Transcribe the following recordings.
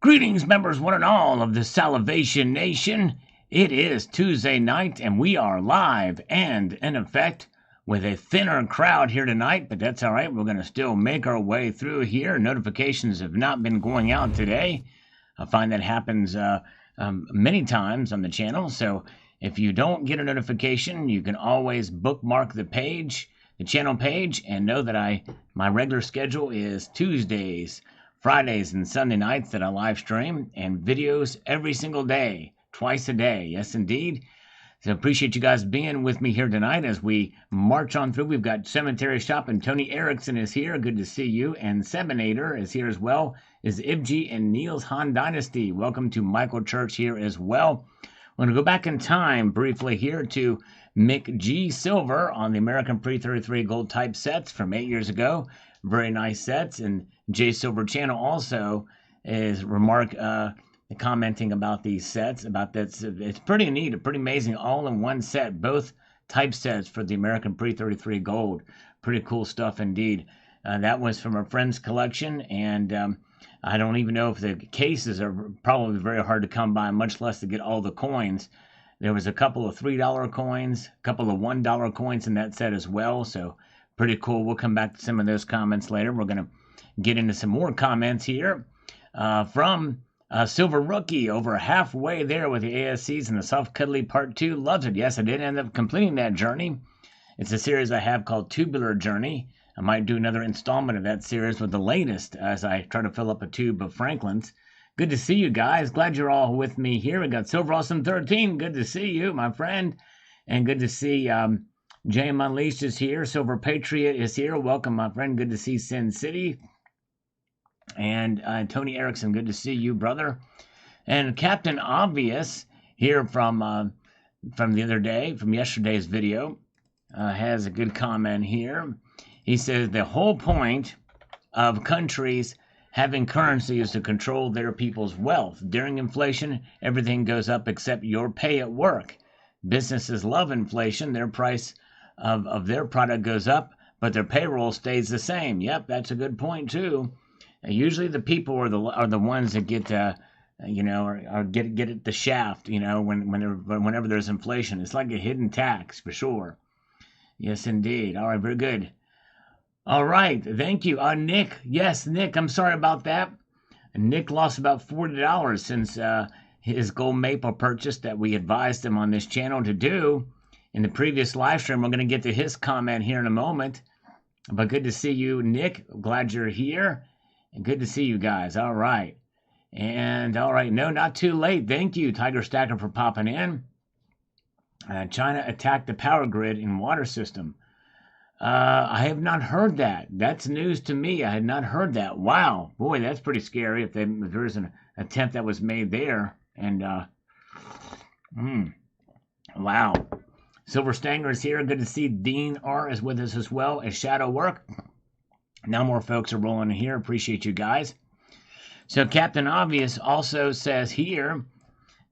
Greetings, members, one and all of the Salivation Nation. It is Tuesday night, and we are live and in effect with a thinner crowd here tonight, but that's all right. We're going to still make our way through here. Notifications have not been going out today. I find that happens many times on the channel, so if you don't get a notification, you can always bookmark the page, the channel page, and know that my regular schedule is Tuesdays, Fridays, and Sunday nights that I live stream, and videos every single day, twice a day. Yes, indeed. So appreciate you guys being with me here tonight as we march on through. We've got Cemetery Shop, and Tony Erickson is here. Good to see you. And Seminator is here as well. Is Ibji and Niels Han Dynasty. Welcome to Michael Church here as well. We're going to go back in time briefly here to Mick G. Silver on the American Pre-33 gold type sets from 8 years ago. Very nice sets. And J Silver Channel also is commenting about these sets. It's pretty neat, pretty amazing, all in one set. Both type sets for the American Pre-33 gold. Pretty cool stuff indeed. That was from a friend's collection, and I don't even know if the cases are probably very hard to come by, much less to get all the coins. There was a couple of $3 coins, a couple of $1 coins in that set as well, so pretty cool. We'll come back to some of those comments later. We're going to get into some more comments here from Silver Rookie, over halfway there with the ASCs and the Soft Cuddly Part 2. Loves it. Yes, I did end up completing that journey. It's a series I have called Tubular Journey. I might do another installment of that series with the latest as I try to fill up a tube of Franklin's. Good to see you guys. Glad you're all with me here. We got Silver Awesome 13. Good to see you, my friend. And good to see J.M. Unleashed is here. Silver Patriot is here. Welcome, my friend. Good to see Sin City. And Tony Erickson, good to see you, brother. And Captain Obvious here from the other day, from yesterday's video, has a good comment here. He says the whole point of countries having currency is to control their people's wealth. During inflation, everything goes up except your pay at work. Businesses love inflation. Their price of their product goes up, but their payroll stays the same. Yep, that's a good point too. Usually the people are the ones that get get at the shaft. Whenever there's inflation, it's like a hidden tax for sure. Yes, indeed. All right, very good. All right, thank you, Nick. Yes, Nick. I'm sorry about that. Nick lost about $40 since his gold maple purchase that we advised him on this channel to do in the previous live stream. We're going to get to his comment here in a moment. But good to see you, Nick. Glad you're here. And good to see you guys. All right. And all right. No, not too late. Thank you, Tiger Stacker, for popping in. China attacked the power grid and water system. I have not heard that. That's news to me. I had not heard that. Wow. Boy, that's pretty scary if there's an attempt that was made there. And, wow. Silver Stanger is here. Good to see Dean R. is with us as well as Shadow Work. Now more folks are rolling in here. Appreciate you guys. So Captain Obvious also says here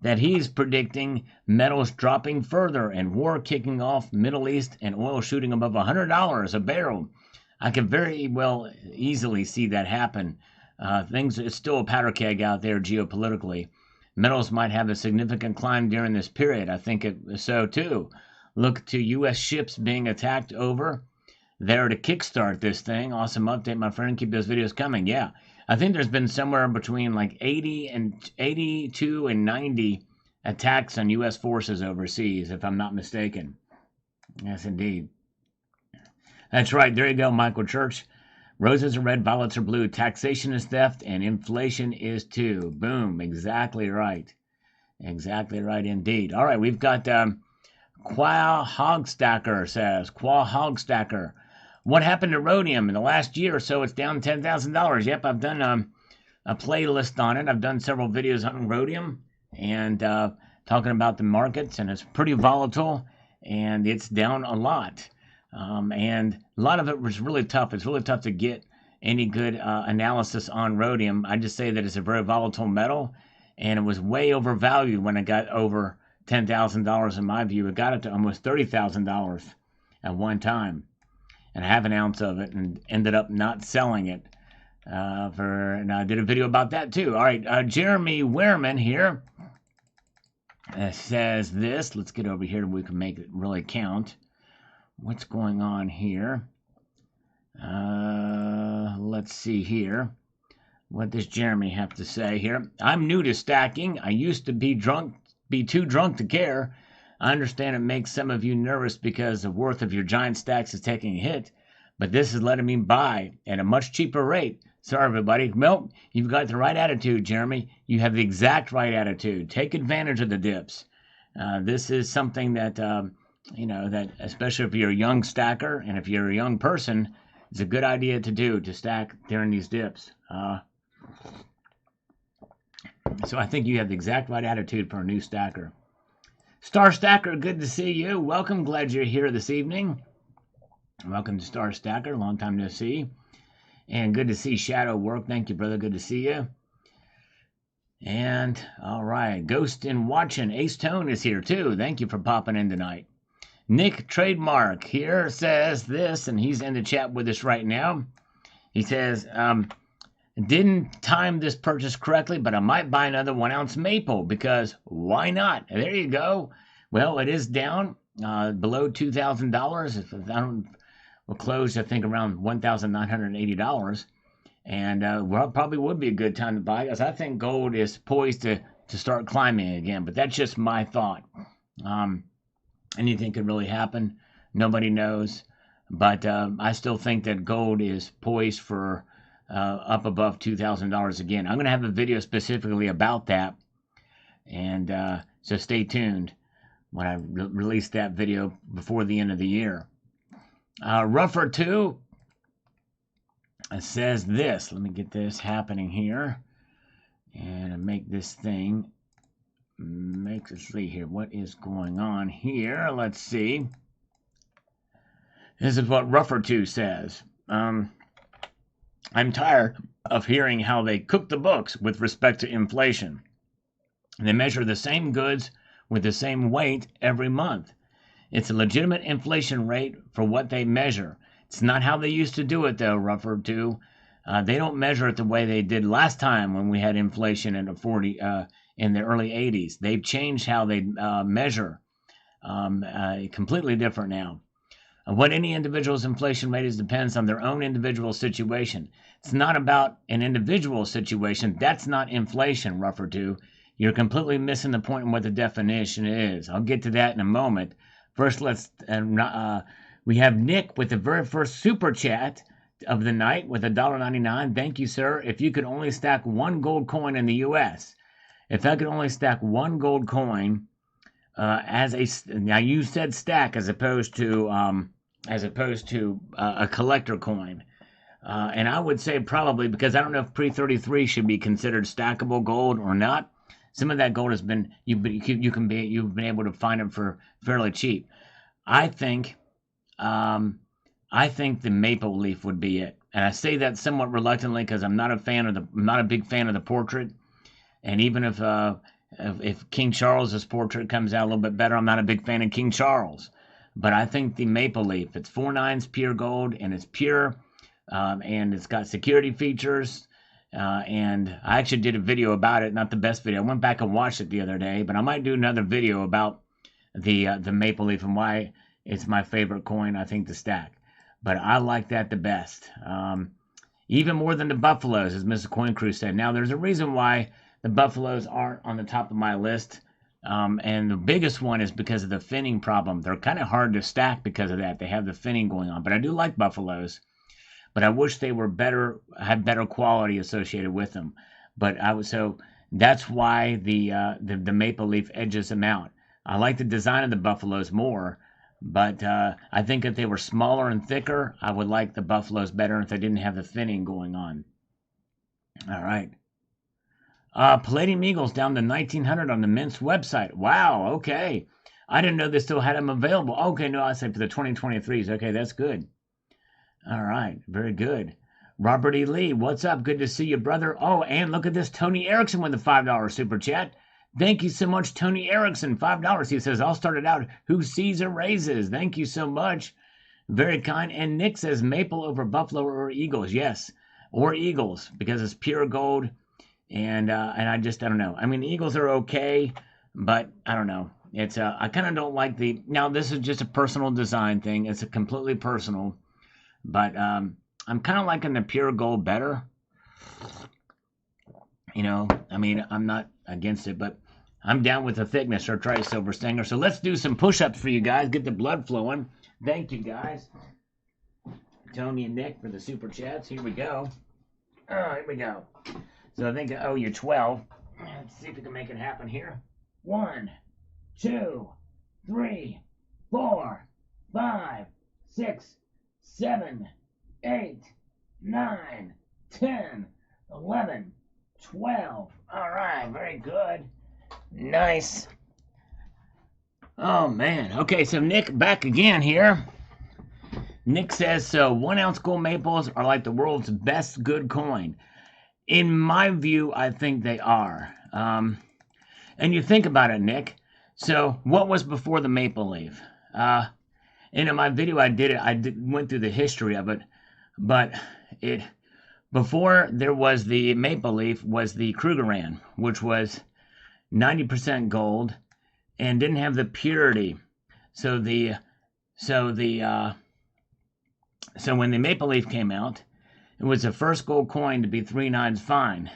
that he's predicting metals dropping further and war kicking off Middle East and oil shooting above $100 a barrel. I can very well easily see that happen. It's still a powder keg out there geopolitically. Metals might have a significant climb during this period. I think so too. Look to U.S. ships being attacked over there to kickstart this thing. Awesome update, my friend. Keep those videos coming. Yeah, I think there's been somewhere between like 82 and 90 attacks on U.S. forces overseas, if I'm not mistaken. Yes, indeed. That's right. There you go, Michael Church. Roses are red, violets are blue. Taxation is theft, and inflation is too. Boom. Exactly right. Exactly right indeed. All right, we've got Qua Hogstacker says, Qua Hogstacker. What happened to rhodium in the last year or so? It's down $10,000. Yep, I've done a playlist on it. I've done several videos on rhodium and talking about the markets, and it's pretty volatile, and it's down a lot. And a lot of it was really tough. It's really tough to get any good analysis on rhodium. I just say that it's a very volatile metal, and it was way overvalued when it got over $10,000 in my view. It got it to almost $30,000 at one time. And I have an ounce of it and ended up not selling it And I did a video about that too. All right, Jeremy Wehrman here says this. Let's get over here so we can make it really count. What's going on here? Let's see here. What does Jeremy have to say here? I'm new to stacking. I used to be too drunk to care. I understand it makes some of you nervous because the worth of your giant stacks is taking a hit, but this is letting me buy at a much cheaper rate. Sorry, everybody. Well, you've got the right attitude, Jeremy. You have the exact right attitude. Take advantage of the dips. This is something that, that especially if you're a young stacker and if you're a young person, it's a good idea to do, to stack during these dips. So I think you have the exact right attitude for a new stacker. Star Stacker, good to see you. Welcome. Glad you're here this evening. Welcome to Star Stacker. Long time no see. And good to see Shadow work. Thank you, brother. Good to see you. And all right, Ghost in Watching. Ace Tone is here too. Thank you for popping in tonight. Nick Trademark here says this, and he's in the chat with us right now. He says, didn't time this purchase correctly, but I might buy another 1 ounce maple because why not? And there you go. Well, it is down below $2,000. We'll close, I think, around $1,980. And probably would be a good time to buy because I think gold is poised to start climbing again. But that's just my thought. Anything could really happen. Nobody knows. But I still think that gold is poised for up above $2,000 again. I'm going to have a video specifically about that. And so stay tuned when I release that video before the end of the year. Rougher 2 says this. Let me get this happening here. And make this thing. Let's see here. What is going on here? Let's see. This is what Rougher 2 says. I'm tired of hearing how they cook the books with respect to inflation. They measure the same goods with the same weight every month. It's a legitimate inflation rate for what they measure. It's not how they used to do it, though, Rougher 2. They don't measure it the way they did last time when we had inflation in the early 80s. They've changed how they measure. Completely different now. What any individual's inflation rate is depends on their own individual situation. It's not about an individual situation. That's not inflation, Rougher 2. You're completely missing the point in what the definition is. I'll get to that in a moment. First, we have Nick with the very first super chat of the night with $1.99. Thank you, sir. If you could only stack one gold coin in the U.S., if I could only stack one gold coin now you said stack as opposed to a collector coin, and I would say probably because I don't know if pre-33 should be considered stackable gold or not. Some of that gold has been you've been able to find it for fairly cheap. I think the maple leaf would be it, and I say that somewhat reluctantly because I'm not a big fan of the portrait, and even if King Charles's portrait comes out a little bit better, I'm not a big fan of King Charles. But I think the maple leaf, it's 4 nines pure gold, and it's pure, and it's got security features. And I actually did a video about it, not the best video. I went back and watched it the other day, but I might do another video about the maple leaf and why it's my favorite coin, I think, to stack. But I like that the best, even more than the Buffaloes, as Mrs. Coin Crew said. Now, there's a reason why the Buffaloes aren't on the top of my list. And the biggest one is because of the finning problem. They're kind of hard to stack because of that. They have the finning going on. But I do like Buffaloes. But I wish they were had better quality associated with them. But so that's why the maple leaf edges them out. I like the design of the Buffaloes more. But I think if they were smaller and thicker, I would like the Buffaloes better if they didn't have the finning going on. All right. Palladium Eagles down to 1900 on the Mint's website. Wow, okay. I didn't know they still had them available. Okay, no, I said for the 2023s. Okay, that's good. All right, very good. Robert E. Lee, what's up? Good to see you, brother. Oh, and look at this. Tony Erickson with the $5 super chat. Thank you so much, Tony Erickson. $5. He says, I'll start it out. Who sees or raises? Thank you so much. Very kind. And Nick says, Maple over Buffalo or Eagles. Yes. or eagles because it's pure gold. And I don't know. I mean, eagles are okay, but I don't know. It's I kind of don't like the. Now this is just a personal design thing. It's a completely personal, but I'm kind of liking the pure gold better. I mean, I'm not against it, but I'm down with the thickness or try silver stinger. So let's do some push-ups for you guys. Get the blood flowing. Thank you guys, Tony and Nick, for the super chats. Here we go. Oh, here we go. So I think I owe you 12. Let's see if we can make it happen here. 1, 2, 3, 4, 5, 6, 7, 8, 9, 10, 11, 12. All right, very good. Nice. Oh, man. Okay, so Nick back again here. Nick says, so 1 ounce gold maples are like the world's best good coin. In my view, I think they are. And you think about it, Nick. So what was before the maple leaf? And in my video, I went through the history of it. But before there was the maple leaf was the Krugerrand, which was 90% gold and didn't have the purity. So when the maple leaf came out, it was the first gold coin to be 3 nines fine.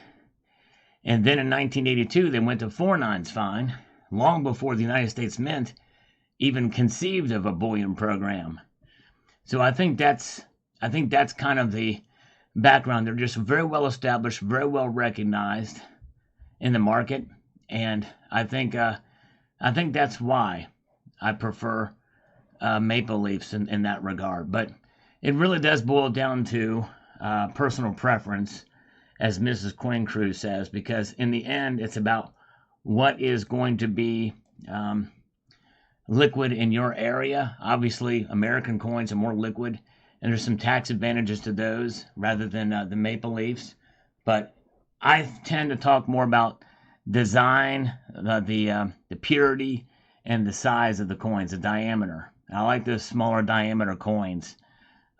And then in 1982, they went to 4 nines fine, long before the United States Mint even conceived of a bullion program. So I think that's kind of the background. They're just very well established, very well recognized in the market, and I think that's why I prefer maple leafs in that regard. But it really does boil down to personal preference, as Mrs. Queen Cruz says, because in the end, it's about what is going to be liquid in your area. Obviously, American coins are more liquid, and there's some tax advantages to those rather than the maple leafs. But I tend to talk more about design, the purity, and the size of the coins, the diameter. I like the smaller diameter coins.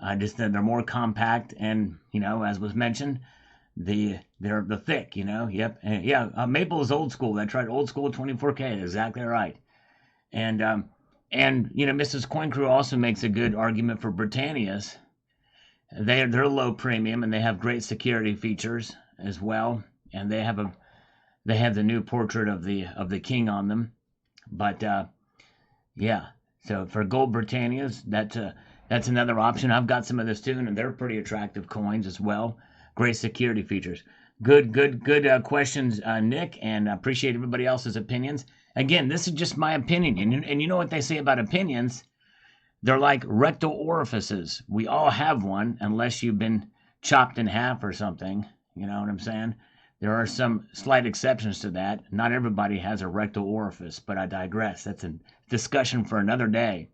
They're more compact, and as was mentioned, they're the thick. Yep, maple is old school. I tried old school 24K. Exactly right. And Mrs. Coin Crew also makes a good argument for Britannias. They're low premium and they have great security features as well, and they have the new portrait of the king on them. But yeah, so for gold Britannias, that's another option. I've got some of this too, and they're pretty attractive coins as well. Great security features. Good questions, Nick, and I appreciate everybody else's opinions. Again, this is just my opinion, and you know what they say about opinions? They're like rectal orifices. We all have one, unless you've been chopped in half or something. You know what I'm saying? There are some slight exceptions to that. Not everybody has a rectal orifice, but I digress. That's a discussion for another day.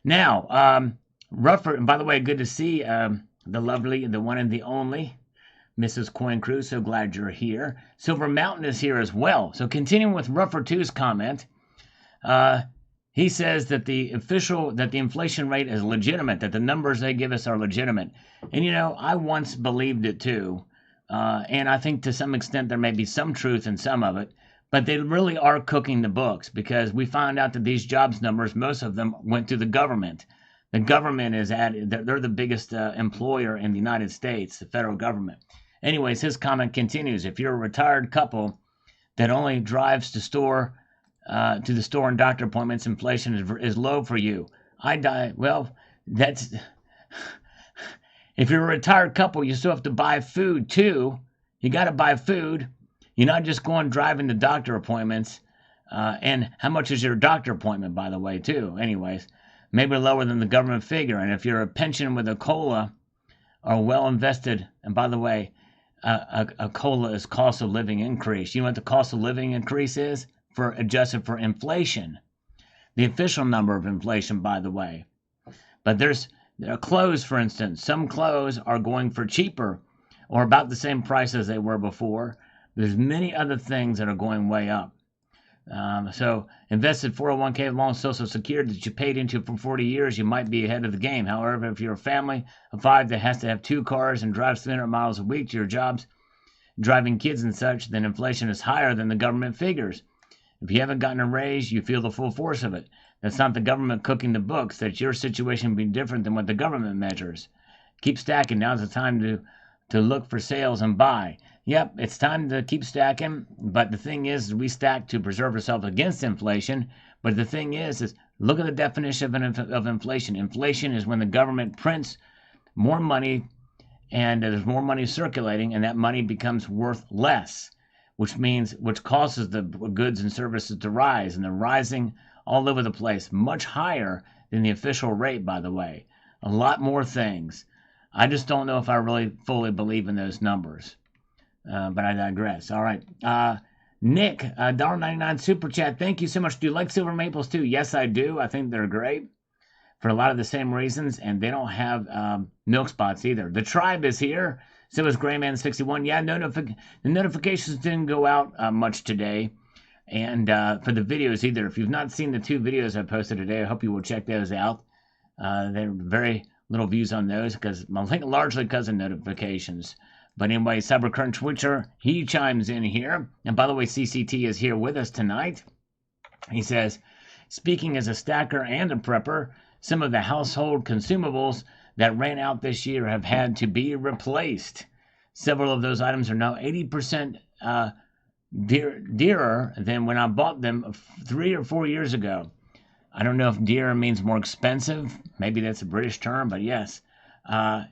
Now, Ruffer, and by the way, good to see the lovely, the one and the only Mrs. Coin Crew. So glad you're here. Silver Mountain is here as well. So continuing with Ruffer 2's comment, he says that the inflation rate is legitimate, that the numbers they give us are legitimate. And I once believed it too. And I think to some extent there may be some truth in some of it, but they really are cooking the books, because we found out that these jobs numbers, most of them went to the government. The government they're the biggest employer in the United States, the federal government. Anyways, his comment continues. If you're a retired couple that only drives to the store and doctor appointments, inflation is low for you. Well, that's... If you're a retired couple, you still have to buy food too. You got to buy food. You're not just going driving to doctor appointments. And how much is your doctor appointment, by the way, too? Anyways, maybe lower than the government figure. And if you're a pension with a COLA or well invested, and by the way, a COLA is cost of living increase. You know what the cost of living increase is? Adjusted for inflation. The official number of inflation, by the way. But there's clothes, for instance. Some clothes are going for cheaper or about the same price as they were before. There's many other things that are going way up. So invested 401k along Social Security that you paid into for 40 years, you might be ahead of the game. However, if you're a family of 5 that has to have 2 cars and drives 300 miles a week to your jobs, driving kids and such, then inflation is higher than the government figures. If you haven't gotten a raise, you feel the full force of it. That's not the government cooking the books. That's your situation being different than what the government measures. Keep stacking. Now's the time to look for sales and buy. Yep, it's time to keep stacking. But the thing is we stack to preserve ourselves against inflation. But the thing is look at the definition of inflation. Inflation is when the government prints more money and there's more money circulating, and that money becomes worth less, which causes the goods and services to rise, and they're rising all over the place, much higher than the official rate, by the way. A lot more things. I just don't know if I really fully believe in those numbers. But I digress. All right. Nick, $1.99 super chat. Thank you so much. Do you like silver maples too? Yes, I do. I think they're great for a lot of the same reasons, and they don't have milk spots either. The tribe is here. So is Grayman61. Yeah, the notifications didn't go out much today. And for the videos either. If you've not seen the 2 videos I posted today, I hope you will check those out. There are very little views on those because I think largely because of notifications. But anyway, Cybercurrent Twitcher, he chimes in here. And by the way, CCT is here with us tonight. He says, speaking as a stacker and a prepper, some of the household consumables that ran out this year have had to be replaced. Several of those items are now 80% dearer than when I bought them 3 or 4 years ago. I don't know if dearer means more expensive. Maybe that's a British term, but yes,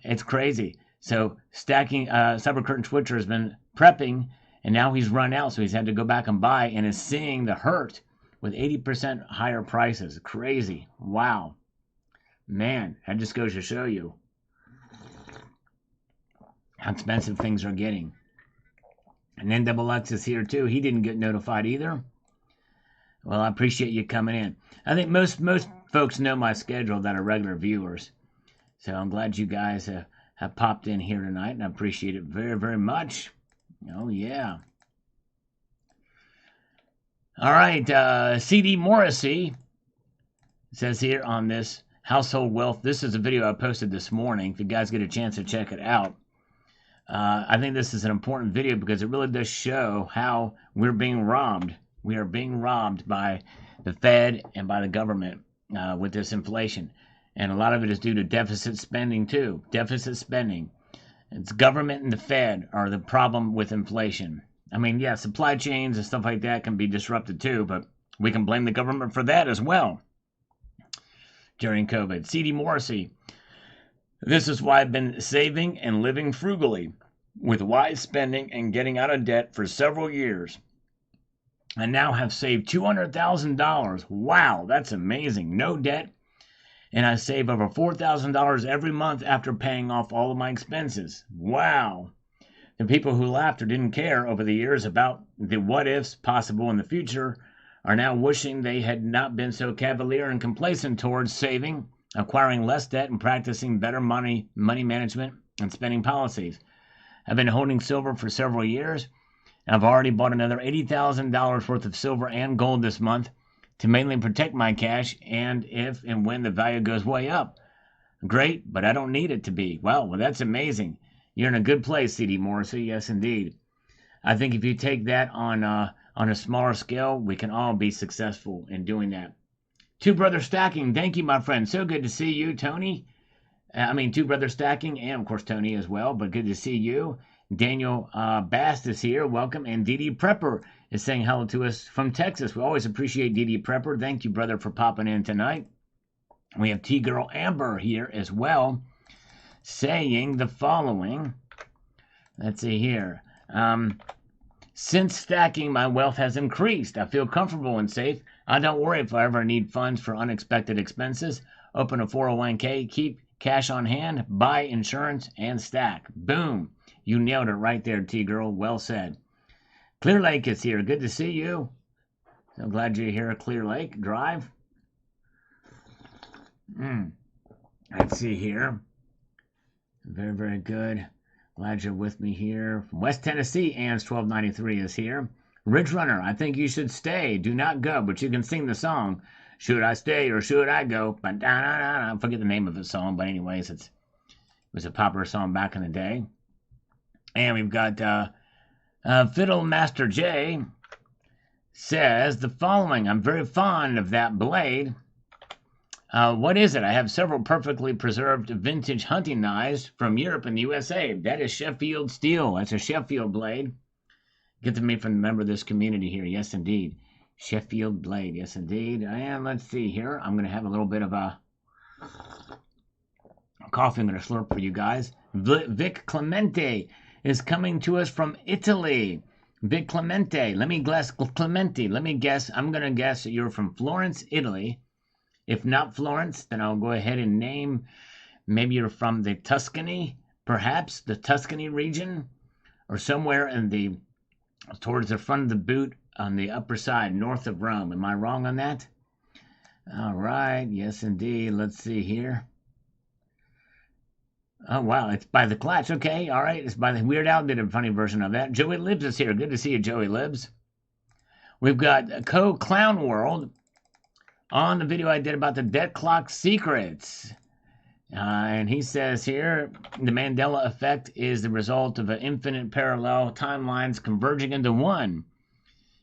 it's crazy. So stacking, Cybercurrent Twitcher has been prepping, and now he's run out, so he's had to go back and buy, and is seeing the hurt with 80% higher prices. Crazy. Wow. Man, that just goes to show you how expensive things are getting. And then Double X is here too. He didn't get notified either. Well, I appreciate you coming in. I think most folks know my schedule that are regular viewers. So I'm glad you guys have popped in here tonight, and I appreciate it very, very much. Oh, yeah. All right, CD Morrissey says here on this household wealth. This is a video I posted this morning. If you guys get a chance to check it out. I think this is an important video because it really does show how we're being robbed. We are being robbed by the Fed and by the government with this inflation. And a lot of it is due to deficit spending too. Deficit spending. It's government and the Fed are the problem with inflation. I mean, yeah, supply chains and stuff like that can be disrupted too, but we can blame the government for that as well during COVID. CD Morrissey. This is why I've been saving and living frugally, with wise spending and getting out of debt for several years. I now have saved $200,000. Wow, that's amazing. No debt. And I save over $4,000 every month after paying off all of my expenses. Wow. The people who laughed or didn't care over the years about the what ifs possible in the future are now wishing they had not been so cavalier and complacent towards saving, acquiring less debt, and practicing better money management and spending policies. I've been holding silver for several years. I've already bought another $80,000 worth of silver and gold this month to mainly protect my cash and if and when the value goes way up. Great, but I don't need it to be. Well, that's amazing. You're in a good place, CD Morrissey. Yes, indeed. I think if you take that on a smaller scale, we can all be successful in doing that. Two Brother Stacking, thank you, my friend. So good to see you, Tony. Two Brother Stacking, and of course Tony as well, but good to see you. Daniel Bast is here, welcome. And DD Prepper is saying hello to us from Texas. We always appreciate DD Prepper. Thank you, brother, for popping in tonight. We have T-Girl Amber here as well, saying the following. Let's see here. Since stacking, my wealth has increased. I feel comfortable and safe. I don't worry if I ever need funds for unexpected expenses. Open a 401k, keep cash on hand, buy insurance, and stack. Boom. You nailed it right there, T-Girl. Well said. Clear Lake is here. Good to see you. So glad you're here at Clear Lake Drive. Let's see here. Very, very good. Glad you're with me here. From West Tennessee, Ann's 1293 is here. Ridge Runner, I think you should stay. Do not go, but you can sing the song. Should I stay or should I go? I forget the name of the song, but anyways, it was a popular song back in the day. And we've got Fiddle Master J says the following. I'm very fond of that blade. What is it? I have several perfectly preserved vintage hunting knives from Europe and the USA. That is Sheffield steel. That's a Sheffield blade. Get to me from a member of this community here. Yes, indeed. Sheffield blade. Yes, indeed. And let's see here. I'm going to have a little bit of a coffee. I'm going to slurp for you guys. Vic Clemente is coming to us from Italy. Vic Clemente. Let me guess. Clemente. Let me guess. I'm going to guess that you're from Florence, Italy. If not Florence, then I'll go ahead and name, maybe you're from the Tuscany, perhaps the Tuscany region, or somewhere towards the front of the boot on the upper side, north of Rome. Am I wrong on that? All right, yes indeed. Let's see here. Oh wow, it's by the Clutch. Okay, all right, it's by the Weird Al did a funny version of that. Joey Libs is here. Good to see you, Joey Libs. We've got Clown World on the video I did about the debt clock secrets. And he says here, the Mandela effect is the result of infinite parallel timelines converging into one.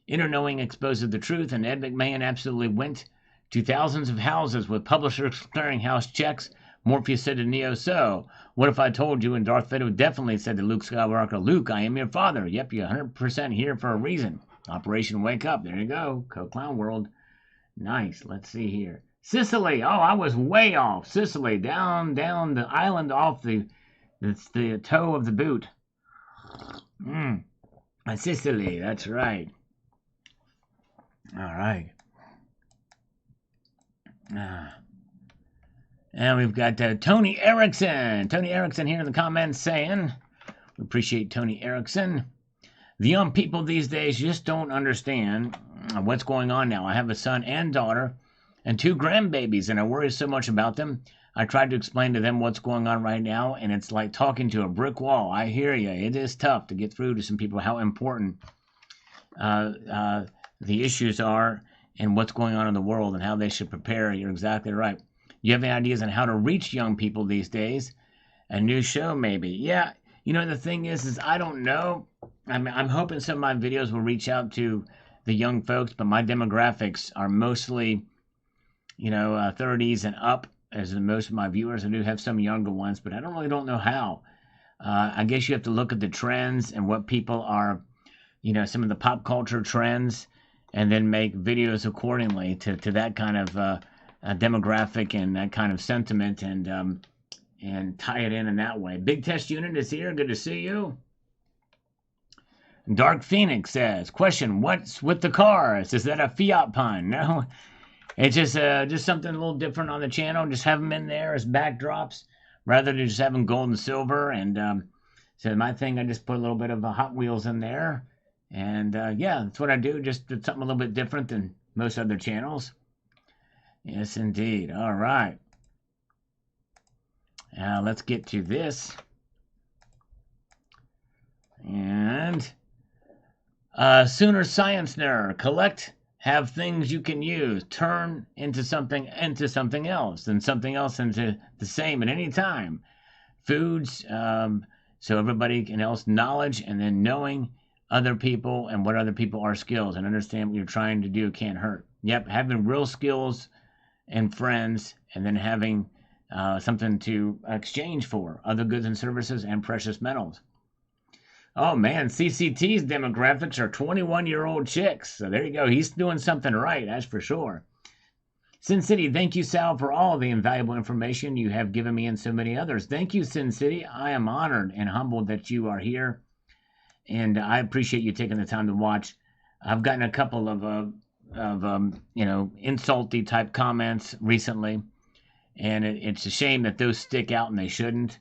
Inner knowing exposes the truth, and Ed McMahon absolutely went to thousands of houses with publishers' clearinghouse checks. Morpheus said to Neo, so, what if I told you? And Darth Vader definitely said to Luke Skywalker, Luke, I am your father. Yep, you're 100% here for a reason. Operation Wake Up. There you go. Clown World. Nice. Let's see here. Sicily. Oh, I was way off. Sicily. Down the island off the toe of the boot. Sicily. That's right. All right. And we've got Tony Erickson. Tony Erickson here in the comments saying, we appreciate Tony Erickson. The young people these days just don't understand what's going on now. I have a son and daughter and 2 grandbabies, and I worry so much about them. I tried to explain to them what's going on right now, and it's like talking to a brick wall. I hear you. It is tough to get through to some people how important the issues are and what's going on in the world and how they should prepare. You're exactly right. You have any ideas on how to reach young people these days? A new show, maybe. Yeah, you know, the thing is I don't know. I'm hoping some of my videos will reach out to the young folks, but my demographics are mostly, 30s and up, as most of my viewers. I do have some younger ones, but I don't know how. I guess you have to look at the trends and what people are, some of the pop culture trends, and then make videos accordingly to that kind of demographic and that kind of sentiment, and tie it in that way. Big Test Unit is here. Good to see you. Dark Phoenix says, question, what's with the cars? Is that a Fiat pun? No, it's just something a little different on the channel. Just have them in there as backdrops rather than just having gold and silver. And so my thing, I just put a little bit of Hot Wheels in there. And yeah, that's what I do. Just something a little bit different than most other channels. Yes, indeed. All right. Let's get to this. And Sooner Science Nerd, collect, have things you can use, turn into something else, and something else into the same at any time. Foods, so everybody can else knowledge, and then knowing other people and what other people are skills, and understand what you're trying to do can't hurt. Yep, having real skills and friends, and then having something to exchange for, other goods and services and precious metals. Oh man, CCT's demographics are 21-year-old chicks. So there you go. He's doing something right, that's for sure. Sin City, thank you, Sal, for all the invaluable information you have given me and so many others. Thank you, Sin City. I am honored and humbled that you are here, and I appreciate you taking the time to watch. I've gotten a couple of insulty type comments recently, and it's a shame that those stick out and they shouldn't.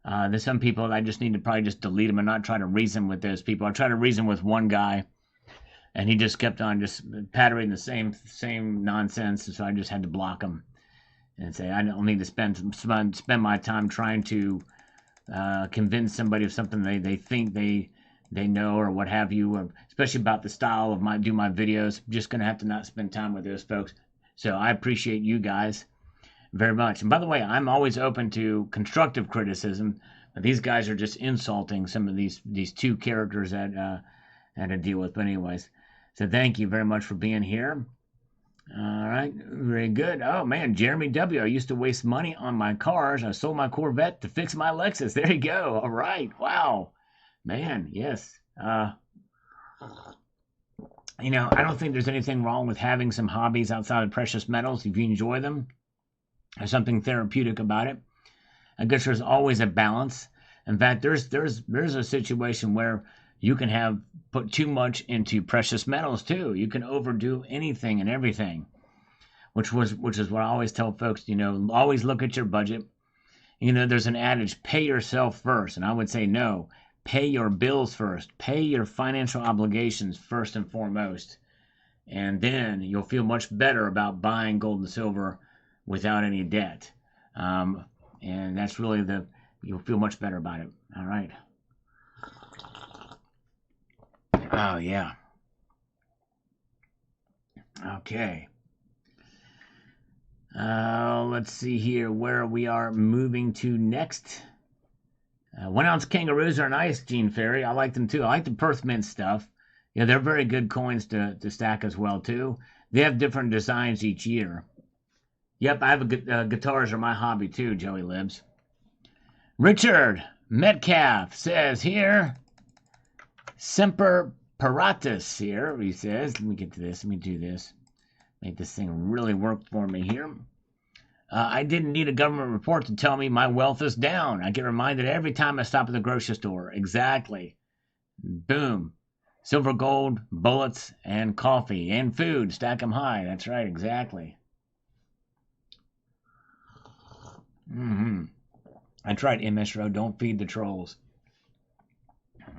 There's some people I just need to probably just delete them and not try to reason with those people. I tried to reason with one guy, and he just kept on just pattering the same nonsense, and so I just had to block him and say I don't need to spend my time trying to convince somebody of something they think they they know or what have you, or especially about the style of my videos. I'm just gonna have to not spend time with those folks. So I appreciate you guys very much. And by the way, I'm always open to constructive criticism. But these guys are just insulting some of these two characters that I had to deal with. But anyways, so thank you very much for being here. All right, very good. Oh man, Jeremy W. I used to waste money on my cars. I sold my Corvette to fix my Lexus. There you go. All right, wow, man, yes. You know, I don't think there's anything wrong with having some hobbies outside of precious metals if you enjoy them. There's something therapeutic about it. I guess there's always a balance. In fact, there's a situation where you can have put too much into precious metals too. You can overdo anything and everything, which is what I always tell folks. You know, always look at your budget. You know, there's an adage: pay yourself first, and I would say no. Pay your bills first. Pay your financial obligations first and foremost, and then you'll feel much better about buying gold and silver without any debt. And that's really you'll feel much better about it. All right. Oh, yeah. Okay. Let's see here where we are moving to next. 1 ounce kangaroos are nice, Gene Ferry. I like them too. I like the Perth Mint stuff. Yeah, they're very good coins to stack as well too. They have different designs each year. Yep, I have guitars are my hobby too, Joey Libs. Richard Metcalf says here, Semper Paratus here, he says. Let me get to this. Let me do this. Make this thing really work for me here. I didn't need a government report to tell me my wealth is down. I get reminded every time I stop at the grocery store. Exactly. Boom. Silver, gold, bullets, and coffee, and food. Stack them high. That's right, exactly. I tried MSRO. Don't feed the trolls.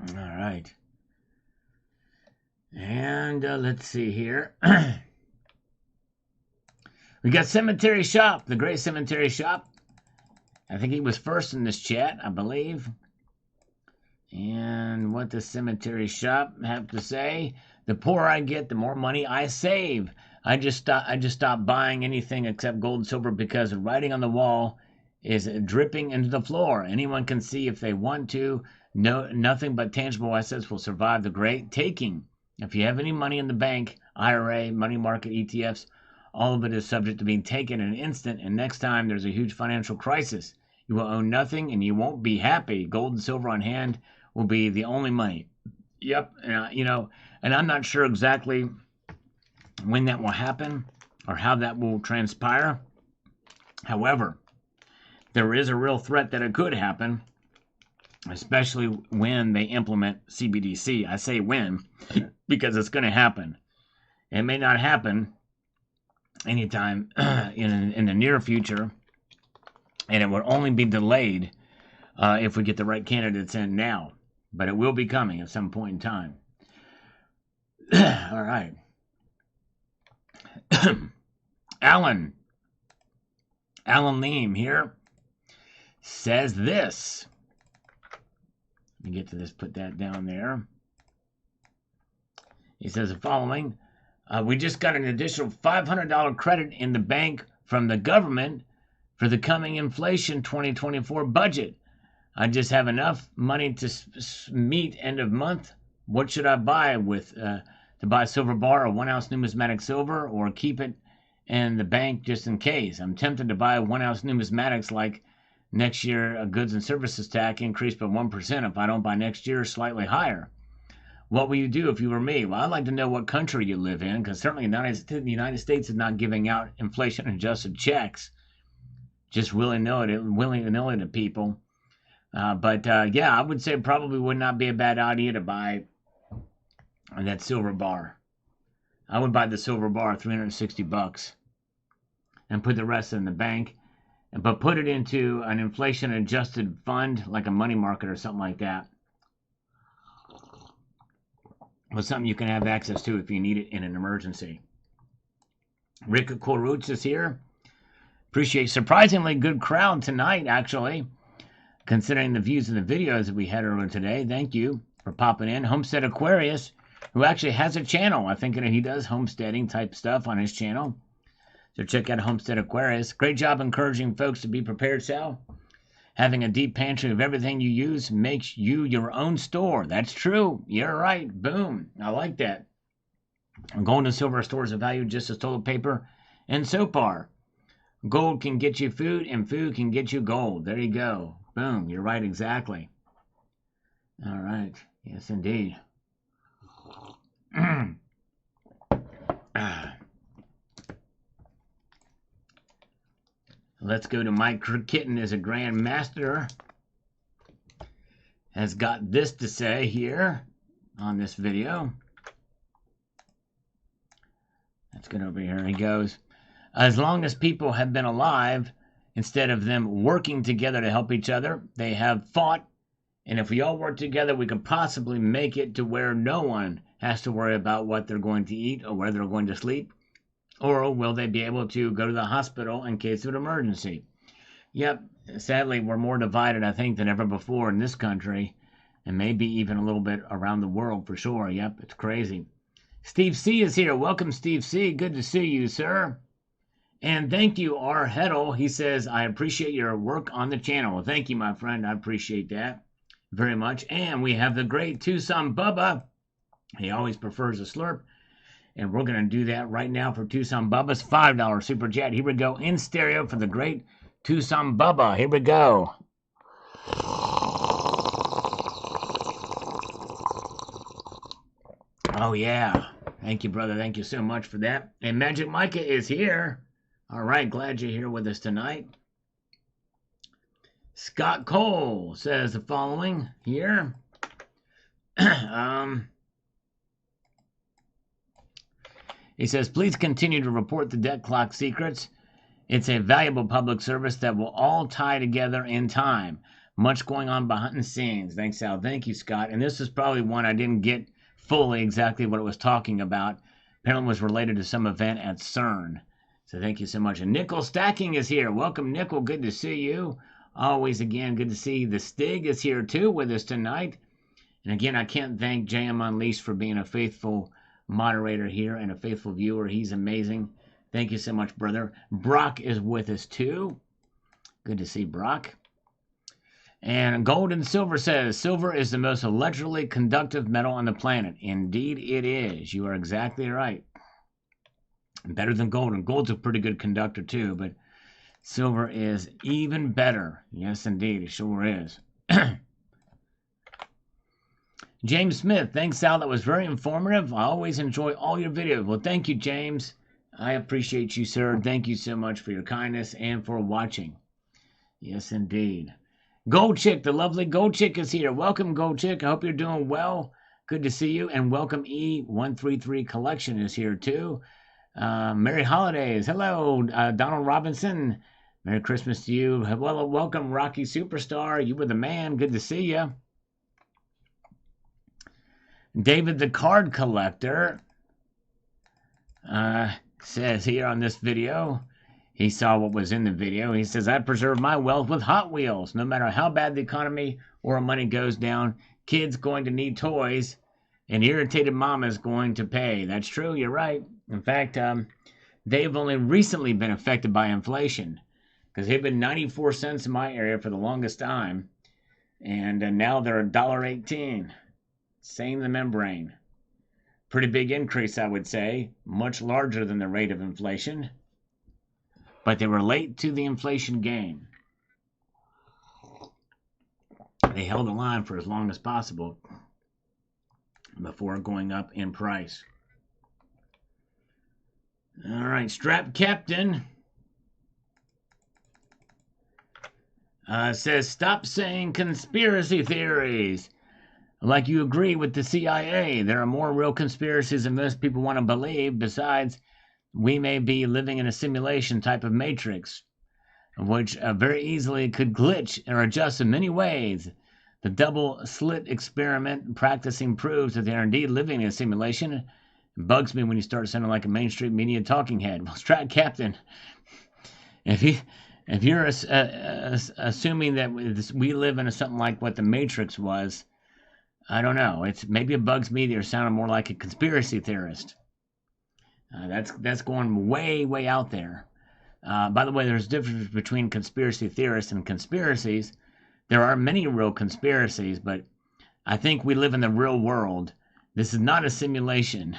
All right. And let's see here. We got Cemetery Shop, the Great Cemetery Shop. I think he was first in this chat, I believe. And what does Cemetery Shop have to say? The poorer I get, the more money I save. I just stopped buying anything except gold and silver because the writing on the wall is dripping into the floor. Anyone can see if they want to. No, nothing but tangible assets will survive the great taking. If you have any money in the bank, IRA, money market, ETFs, all of it is subject to being taken in an instant, and next time there's a huge financial crisis, you will own nothing and you won't be happy. Gold and silver on hand will be the only money. Yep, and I'm not sure exactly when that will happen or how that will transpire. However, there is a real threat that it could happen, especially when they implement CBDC. I say when, because it's going to happen. It may not happen anytime in the near future, and it would only be delayed if we get the right candidates in now. But it will be coming at some point in time. All right. Alan Leem here says this. Let me get to this, put that down there. He says the following. We just got an additional $500 credit in the bank from the government for the coming inflation 2024 budget. I just have enough money to meet end of month. What should I buy to buy a silver bar or 1 ounce numismatic silver, or keep it in the bank just in case? I'm tempted to buy 1 ounce numismatics like next year a goods and services tax increased by 1%. If I don't buy next year, slightly higher. What will you do if you were me? Well, I'd like to know what country you live in, because certainly the United States is not giving out inflation-adjusted checks just willy-nilly to people. Yeah, I would say probably would not be a bad idea to buy that silver bar. I would buy the silver bar, $360, and put the rest in the bank, but put it into an inflation-adjusted fund, like a money market or something like that. With something you can have access to if you need it in an emergency. Rick Korutz is here. Appreciate surprisingly good crowd tonight, actually, considering the views of the videos that we had earlier today. Thank you. for popping in. Homestead Aquarius, who actually has a channel. I think he does homesteading type stuff on his channel. So check out Homestead Aquarius. Great job encouraging folks to be prepared, Sal. Having a deep pantry of everything you use makes you your own store. That's true. You're right. Boom. I like that. Gold and silver stores of value just as toilet paper and soap are. Gold can get you food, and food can get you gold. There you go. Boom. You're right, exactly. All right. Yes, indeed. Let's go to Mike Kitten as a Grand Master. Has got this to say here on this video. Let's get over here. He goes, as long as people have been alive, instead of them working together to help each other, they have fought. And if we all work together, we could possibly make it to where no one has to worry about what they're going to eat or where they're going to sleep. Or will they be able to go to the hospital in case of an emergency? Yep, sadly, we're more divided, I think, than ever before in this country. And maybe even a little bit around the world for sure. Yep, it's crazy. Steve C. is here. Welcome, Steve C. Good to see you, sir. And thank you, R. Heddle. He says, I appreciate your work on the channel. Well, thank you, my friend. I appreciate that very much. And we have the great Tucson Bubba. He always prefers a slurp. And we're going to do that right now for Tucson Bubba's $5 Super Chat. Here we go in stereo for the great Tucson Bubba. Here we go. Oh, yeah. Thank you, brother. Thank you so much for that. And Magic Micah is here. All right. Glad you're here with us tonight. Scott Cole says the following here. He says, please continue to report the debt clock secrets. It's a valuable public service that will all tie together in time. Much going on behind the scenes. Thanks, Al. Thank you, Scott. And this is probably one I didn't get fully exactly what it was talking about. Apparently it was related to some event at CERN. So thank you so much. And Nickel Stacking is here. Welcome, Nickel. Good to see you. Always, again, good to see you. The Stig is here, too, with us tonight. And again, I can't thank JM Unleashed for being a faithful moderator here and a faithful viewer. He's amazing. Thank you so much, brother. Brock is with us too. Good to see Brock. And Gold and Silver says, silver is the most electrically conductive metal on the planet. Indeed it is. You are exactly right. Better than gold. And gold's a pretty good conductor too, but silver is even better. Yes, indeed. It sure is. James Smith, thanks, Sal. That was very informative. I always enjoy all your videos. Well, thank you, James. I appreciate you, sir. Thank you so much for your kindness and for watching. Yes, indeed. Gold Chick, the lovely Gold Chick is here. Welcome, Gold Chick. I hope you're doing well. Good to see you. And welcome, E133 Collection is here, too. Merry Holidays. Hello, Donald Robinson. Merry Christmas to you. Well, welcome, Rocky Superstar. You were the man. Good to see you. David the Card Collector says here on this video, he saw what was in the video. He says, I preserve my wealth with Hot Wheels. No matter how bad the economy or money goes down, kids going to need toys, and irritated mama's going to pay. That's true. You're right. In fact, they've only recently been affected by inflation because they've been 94 cents in my area for the longest time, and now they're $1.18. Same the membrane. Pretty big increase, I would say. Much larger than the rate of inflation. But they were late to the inflation game. They held the line for as long as possible before going up in price. All right, Strap Captain says, stop saying conspiracy theories. Like you agree with the CIA, there are more real conspiracies than most people want to believe. Besides, we may be living in a simulation type of matrix, which very easily could glitch or adjust in many ways. The double slit experiment practicing proves that they are indeed living in a simulation. It bugs me when you start sounding like a mainstream media talking head. Well, Strat Captain, if you're assuming that we live in something like what the Matrix was, I don't know. Maybe it bugs me. They're sounding more like a conspiracy theorist. That's going way out there. By the way, there's a difference between conspiracy theorists and conspiracies. There are many real conspiracies, but I think we live in the real world. This is not a simulation.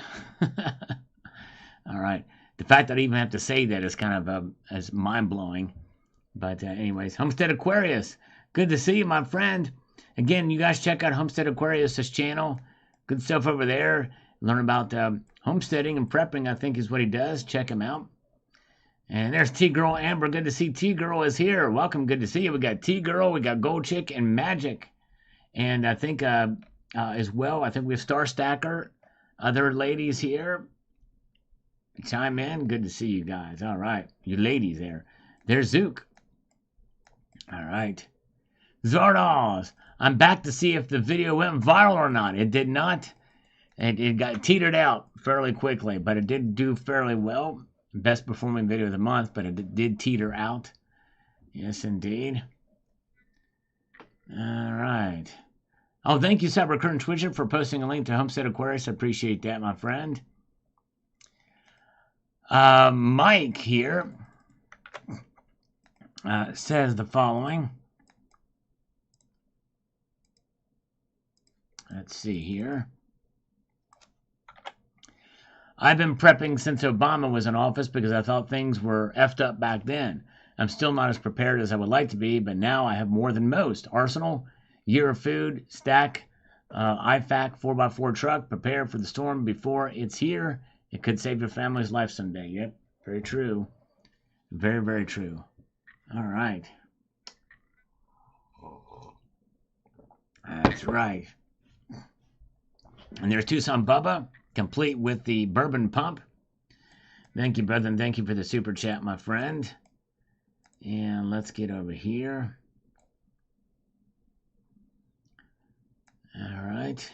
All right. The fact that I even have to say that is kind of is mind-blowing. But anyways, Homestead Aquarius, good to see you, my friend. Again, you guys check out Homestead Aquarius' channel. Good stuff over there. Learn about homesteading and prepping, I think is what he does. Check him out. And there's T-Girl Amber. Good to see T-Girl is here. Welcome. Good to see you. We got T-Girl, we got Gold Chick, and Magic. And I think as well, I think we have Star Stacker. Other ladies here. Chime in. Good to see you guys. All right. You ladies there. There's Zook. All right. Zardoz. I'm back to see if the video went viral or not. It did not. It got teetered out fairly quickly, but it did do fairly well. Best performing video of the month, but it did teeter out. Yes, indeed. All right. Oh, thank you, Cyber Curtain Twitcher, for posting a link to Homestead Aquarius. I appreciate that, my friend. Mike here says the following. Let's see here. I've been prepping since Obama was in office because I thought things were effed up back then. I'm still not as prepared as I would like to be, but now I have more than most. Arsenal, year of food, stack, IFAC 4x4 truck, prepare for the storm before it's here. It could save your family's life someday. Yep, very true. Very true. All right. That's right. And there's Tucson Bubba, complete with the bourbon pump. Thank you, brother, and thank you for the super chat, my friend. And let's get over here. All right.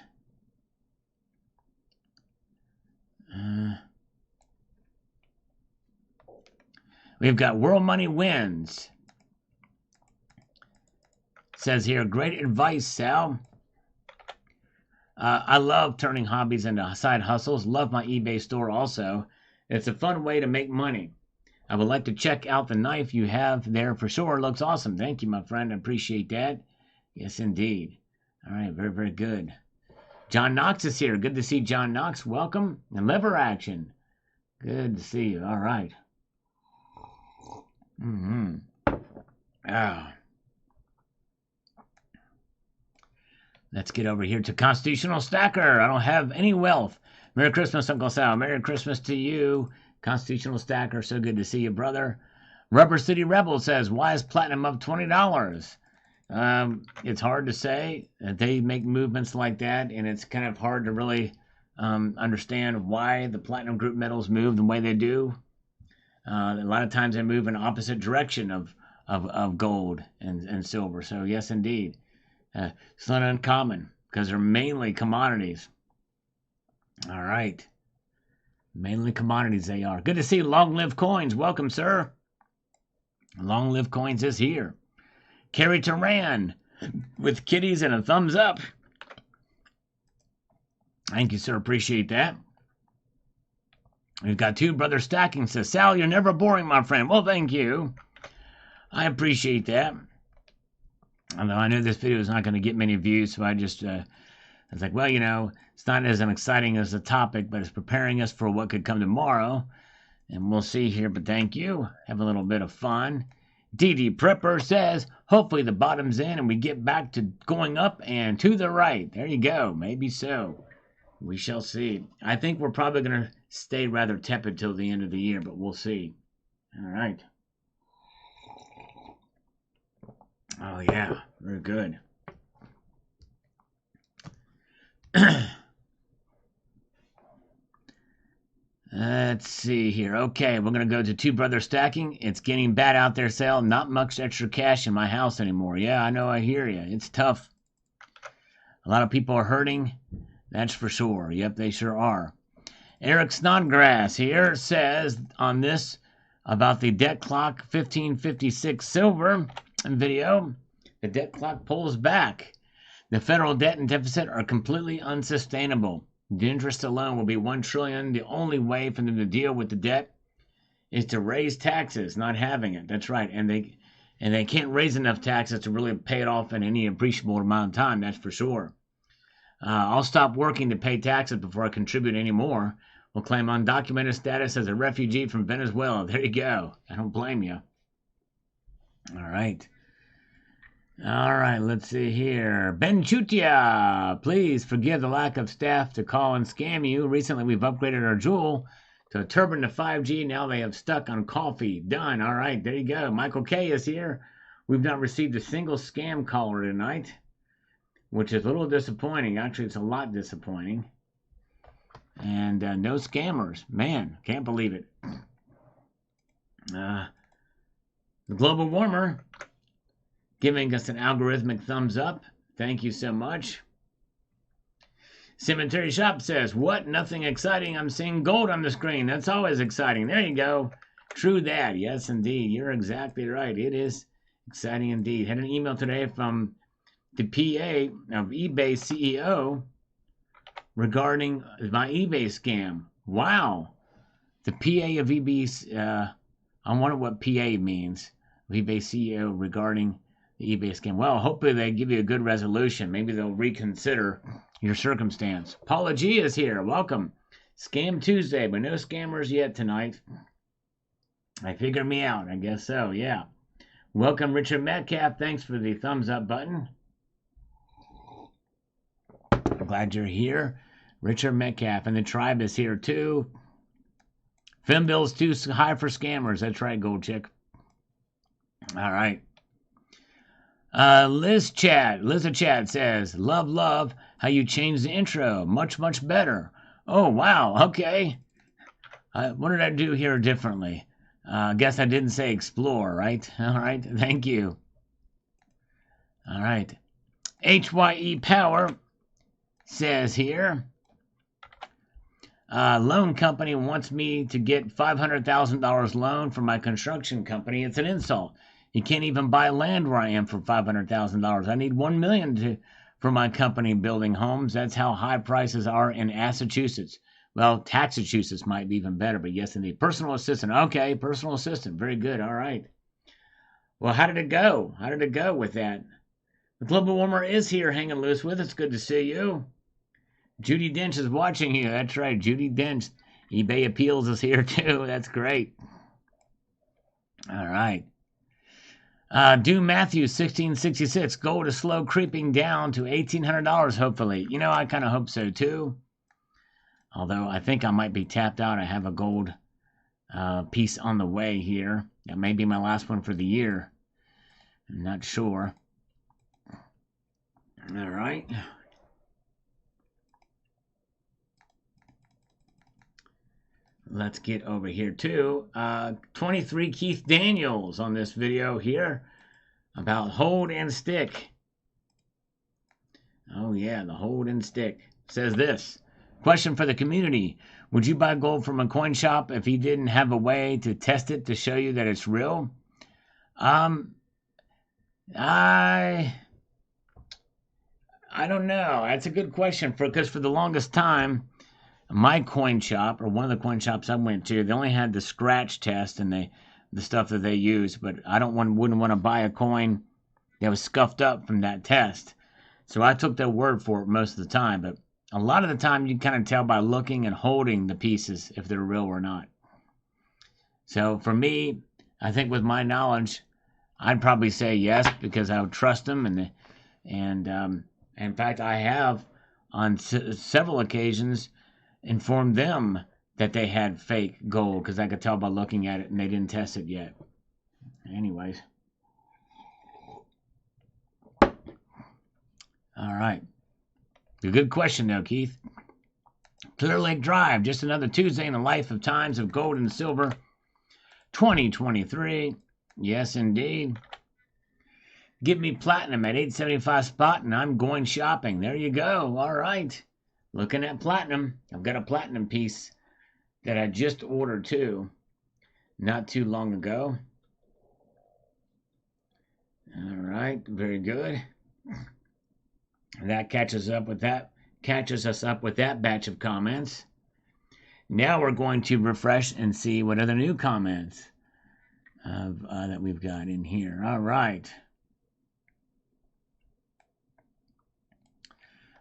We've got World Money Wins. It says here, great advice, Sal. I love turning hobbies into side hustles. Love my eBay store also. It's a fun way to make money. I would like to check out the knife you have there for sure. Looks awesome. Thank you, my friend. I appreciate that. Yes, indeed. All right, very good. John Knox is here. Good to see John Knox. Welcome. And Lever Action. Good to see you. All right. Let's get over here to Constitutional Stacker. I don't have any wealth. Merry Christmas, Uncle Sal. Merry Christmas to you, Constitutional Stacker. So good to see you, brother. Rubber City Rebel says, why is platinum up $20? It's hard to say. They make movements like that, and it's kind of hard to really understand why the platinum group metals move the way they do. A lot of times they move in opposite direction of gold and silver. So yes, indeed. It's not uncommon because they're mainly commodities. All right. Mainly commodities they are. Good to see Long Live Coins. Welcome, sir. Long Live Coins is here. Carrie Turan with kitties and a thumbs up. Thank you, sir. Appreciate that. We've got Two Brother Stacking says, Sal, you're never boring, my friend. Well, thank you. I appreciate that. Although I knew this video was not going to get many views, so I just, I was like, well, you know, it's not as exciting as the topic, but it's preparing us for what could come tomorrow. And we'll see here, but thank you. Have a little bit of fun. DD Prepper says, hopefully the bottom's in and we get back to going up and to the right. There you go. Maybe so. We shall see. I think we're probably going to stay rather tepid till the end of the year, but we'll see. All right. Oh, yeah. Very good. Let's see here. Okay, we're going to go to Two Brother Stacking. It's getting bad out there, Sal. Not much extra cash in my house anymore. Yeah, I know. I hear you. It's tough. A lot of people are hurting. That's for sure. Yep, they sure are. Eric Snodgrass here says on this about the debt clock 1556 silver video, the debt clock pulls back. The federal debt and deficit are completely unsustainable. The interest alone will be $1 trillion. The only way for them to deal with the debt is to raise taxes, not having it. That's right. And they can't raise enough taxes to really pay it off in any appreciable amount of time, that's for sure. I'll stop working to pay taxes before I contribute any more. Will claim undocumented status as a refugee from Venezuela. There you go. I don't blame you. All right. All right, let's see here. Ben Chutia, please forgive the lack of staff to call and scam you. Recently, we've upgraded our Jewel to a Turban to 5G. Now they have stuck on coffee. Done. All right, there you go. Michael K is here. We've not received a single scam caller tonight, which is a little disappointing. Actually, it's a lot disappointing. And no scammers. Man, can't believe it. The global warmer giving us an algorithmic thumbs up. Thank you so much. Cemetery Shop says, what? Nothing exciting. I'm seeing gold on the screen. That's always exciting. There you go. True that. Yes, indeed. You're exactly right. It is exciting indeed. Had an email today from the PA of eBay CEO regarding my eBay scam. Wow. The PA of eBay, I wonder what PA means. eBay CEO regarding the eBay scam. Well, hopefully they give you a good resolution. Maybe they'll reconsider your circumstance. Paula G is here. Welcome. Scam Tuesday, but no scammers yet tonight. I figured me out. I guess so, yeah. Welcome, Richard Metcalf. Thanks for the thumbs up button. I'm glad you're here. Richard Metcalf. And the tribe is here too. Fin bill's too high for scammers. That's right, Gold Chick. All right. Liza Chat says, love how you changed the intro. Much better. Oh, wow. Okay. What did I do here differently? I guess I didn't say explore, right? All right. Thank you. All right. HYE Power says here, loan company wants me to get $500,000 loan for my construction company. It's an insult. You can't even buy land where I am for $500,000. I need $1 million for my company building homes. That's how high prices are in Massachusetts. Well, Taxachusetts might be even better, but yes, indeed. Personal assistant. Okay, personal assistant. Very good. All right. Well, how did it go? How did it go with that? The global warmer is here hanging loose with us. Good to see you. Judy Dench is watching you. That's right, Judy Dench. eBay Appeals is here too. That's great. All right. Doom Matthews, 1666. Gold is slow creeping down to $1,800, hopefully. You know, I kind of hope so, too. Although I think I might be tapped out. I have a gold piece on the way here. That may be my last one for the year. I'm not sure. All right. Let's get over here too. 23 Keith Daniels on this video here about hold and stick. Oh yeah, the hold and stick. Says this. Question for the community. Would you buy gold from a coin shop if he didn't have a way to test it to show you that it's real? I don't know. That's a good question because for the longest time, my coin shop, or one of the coin shops I went to, they only had the scratch test and the stuff that they use, but wouldn't want to buy a coin that was scuffed up from that test. So I took their word for it most of the time, but a lot of the time you kind of tell by looking and holding the pieces if they're real or not. So for me, I think with my knowledge, I'd probably say yes because I would trust them, and in fact I have on several occasions informed them that they had fake gold because I could tell by looking at it and they didn't test it yet. Anyways. All right. A good question though, Keith. Clear Lake Drive, just another Tuesday in the life of times of gold and silver. 2023. Yes, indeed. Give me platinum at 875 spot and I'm going shopping. There you go. All right. Looking at platinum, I've got a platinum piece that I just ordered too, not too long ago. All right, very good. And that catches us up with that batch of comments. Now we're going to refresh and see what other new comments that we've got in here. All right.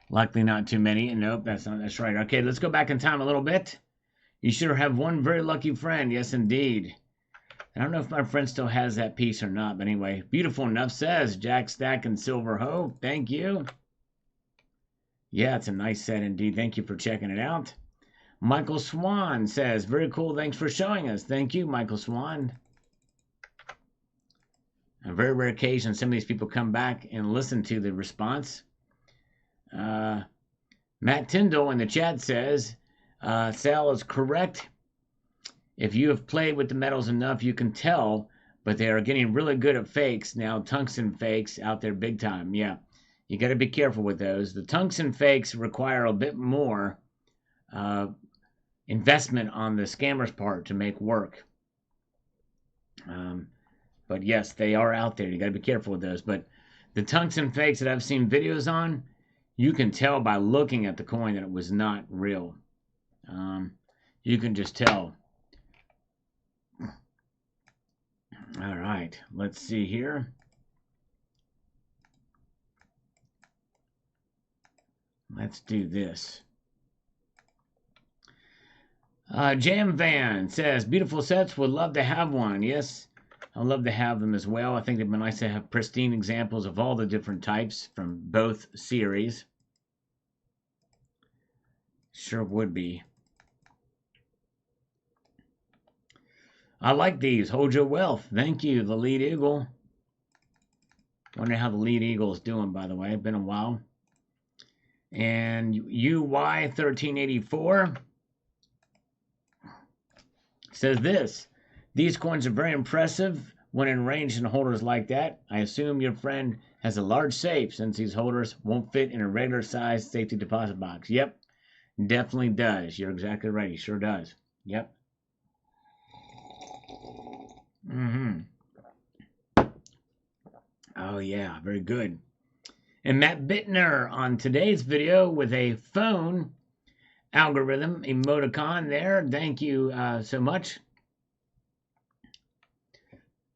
Luckily, not too many. Nope, that's right. Okay, let's go back in time a little bit. You sure have one very lucky friend. Yes, indeed. I don't know if my friend still has that piece or not, but anyway, beautiful enough says Jack Stack and Silver Hoe. Thank you. Yeah, it's a nice set indeed. Thank you for checking it out. Michael Swan says, very cool. Thanks for showing us. Thank you, Michael Swan. On very rare occasion, some of these people come back and listen to the response. Matt Tyndall in the chat says, Sal is correct. If you have played with the metals enough, you can tell, but they are getting really good at fakes now. Tungsten fakes out there big time. Yeah, you got to be careful with those. The tungsten fakes require a bit more investment on the scammer's part to make work. But yes, they are out there. You got to be careful with those. But the tungsten fakes that I've seen videos on, you can tell by looking at the coin that it was not real. You can just tell. All right, let's see here. Let's do this. Jam Van says, beautiful sets, would love to have one. Yes, I'd love to have them as well. I think it'd be nice to have pristine examples of all the different types from both series. Sure would be. I like these. Hold your wealth. Thank you, the lead eagle. Wonder how the lead eagle is doing, by the way. Been a while. And UY1384 says this. These coins are very impressive when in range and holders like that. I assume your friend has a large safe since these holders won't fit in a regular size safety deposit box. Yep, definitely does. You're exactly right. He sure does. Yep. Oh, yeah. Very good. And Matt Bittner on today's video with a phone algorithm emoticon there. Thank you so much.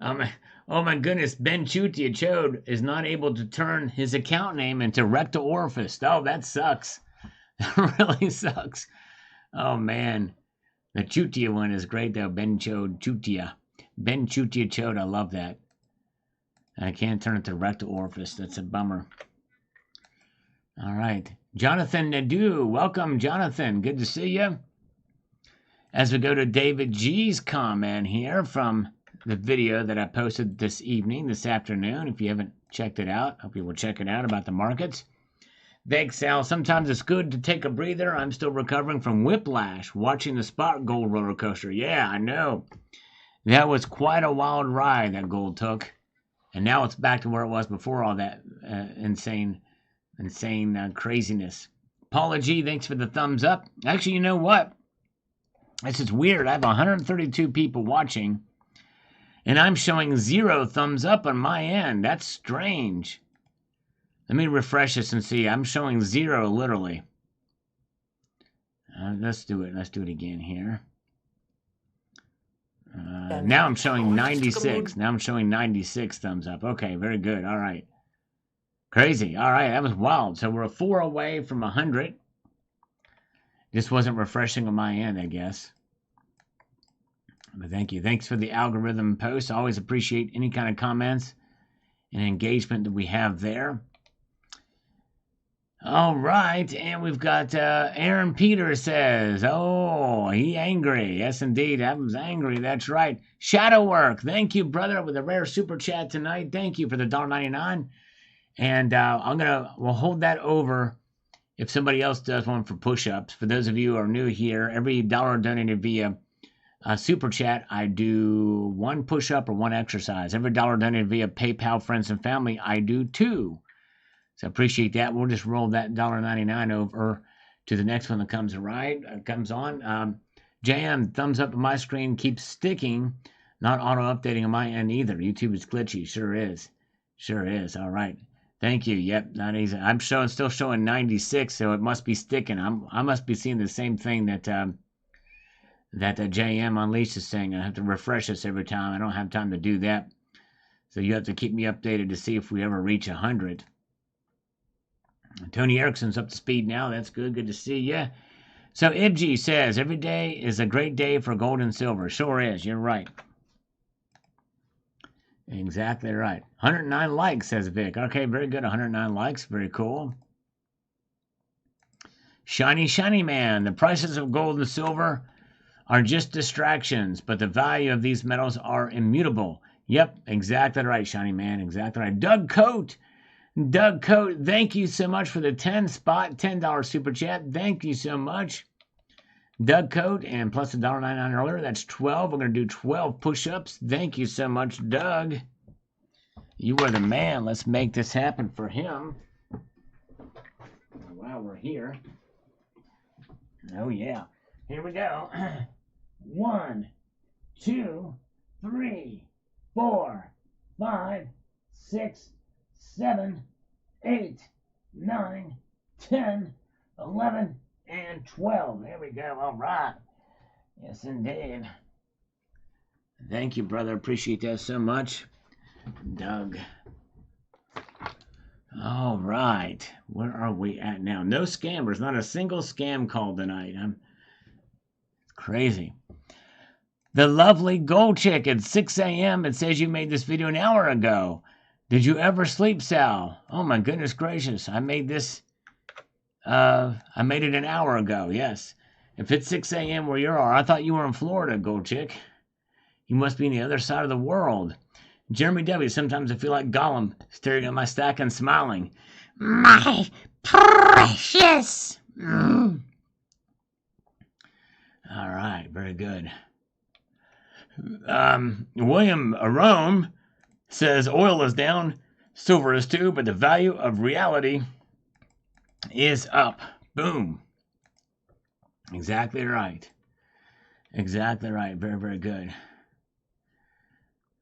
Oh my goodness, Ben Chutia Chode is not able to turn his account name into rectal orifice. Oh, that sucks. That really sucks. Oh man. The Chutia one is great though. Ben Chutia. Ben Chutia Chode, I love that. I can't turn it to rectal orifice. That's a bummer. All right. Jonathan Nadeau. Welcome, Jonathan. Good to see you. As we go to David G's comment here from the video that I posted this afternoon. If you haven't checked it out, hope you will check it out about the markets. Thanks, Sal. Sometimes it's good to take a breather. I'm still recovering from whiplash watching the spot gold roller coaster. Yeah, I know. That was quite a wild ride that gold took. And now it's back to where it was before all that insane craziness. Paula G, thanks for the thumbs up. Actually, you know what? This is weird. I have 132 people watching, and I'm showing 0 thumbs up on my end. That's strange. Let me refresh this and see. I'm showing 0 literally. Let's do it. Let's do it again here. Now I'm showing 96. Now I'm showing 96 thumbs up. Okay, very good. All right. Crazy. All right, that was wild. So we're 4 away from 100. This wasn't refreshing on my end, I guess. But thank you. Thanks for the algorithm post. I always appreciate any kind of comments and engagement that we have there. All right, and we've got Aaron Peters says, oh, he angry. Yes, indeed, I was angry. That's right. Shadow Work, thank you, brother, with a rare super chat tonight. Thank you for the $1.99. And we'll hold that over if somebody else does one for push-ups. For those of you who are new here, every dollar donated via super chat, I do 1 push-up or 1 exercise. Every dollar donated via PayPal, friends and family, I do 2. So appreciate that. We'll just roll that $1.99 over to the next one that comes on. JM, thumbs up on my screen keeps sticking, not auto-updating on my end either. YouTube is glitchy. Sure is. Sure is. All right. Thank you. Yep, 90s. I'm still showing 96, so it must be sticking. I must be seeing the same thing that JM Unleashed is saying. I have to refresh this every time. I don't have time to do that. So you have to keep me updated to see if we ever reach 100. Tony Erickson's up to speed now. That's good. Good to see you. So Ibji says, every day is a great day for gold and silver. Sure is. You're right. Exactly right. 109 likes, says Vic. Okay, very good. 109 likes. Very cool. Shiny, shiny man. The prices of gold and silver are just distractions, but the value of these metals are immutable. Yep, exactly right, shiny man. Exactly right. Doug Coate. Doug Coate, thank you so much for the 10 spot, $10 super chat. Thank you so much. Doug Coate, and plus $1.99 earlier. That's 12. We're going to do 12 push-ups. Thank you so much, Doug. You are the man. Let's make this happen for him. While we're here. Oh, yeah. Here we go. 1, 2, 3, 4, 5, 6, 7, 8, 9, 10, 11, and 12. There we go. All right. Yes, indeed. Thank you, brother. Appreciate that so much. Doug. All right. Where are we at now? No scammers. Not a single scam call tonight. It's crazy. The lovely Gold Chick at 6 a.m. It says you made this video an hour ago. Did you ever sleep, Sal? Oh, my goodness gracious. I made this... I made it an hour ago, yes. If it's 6 a.m. where you are, I thought you were in Florida, Gold Chick. You must be on the other side of the world. Jeremy W., sometimes I feel like Gollum, staring at my stack and smiling. My precious! All right, very good. William Arome says oil is down, silver is too, but the value of reality is up. Boom. Exactly right. Exactly right. Very, very good.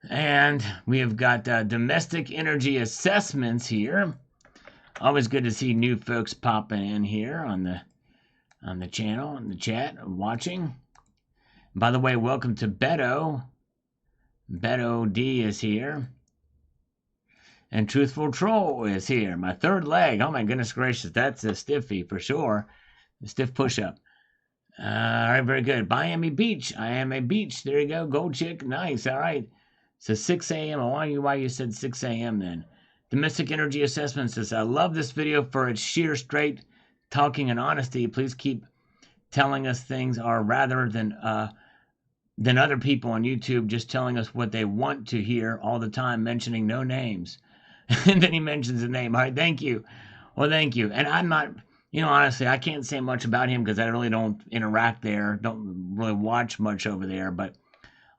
And we have got domestic energy assessments here. Always good to see new folks popping in here on the channel, on the chat, watching. By the way, welcome to Beto. Beto D is here. And Truthful Troll is here. My third leg. Oh my goodness gracious. That's a stiffy for sure. A stiff push-up. All right, very good. Miami Beach. I am a beach. There you go. Gold Chick. Nice. All right. So 6 a.m. I wonder why you said 6 a.m. then. Domestic Energy Assessment says, I love this video for its sheer straight talking and honesty. Please keep telling us things are rather than other people on YouTube just telling us what they want to hear all the time, mentioning no names. And then he mentions a name. All right, thank you. Well, thank you. And I'm not, honestly, I can't say much about him because I really don't interact there, don't really watch much over there. But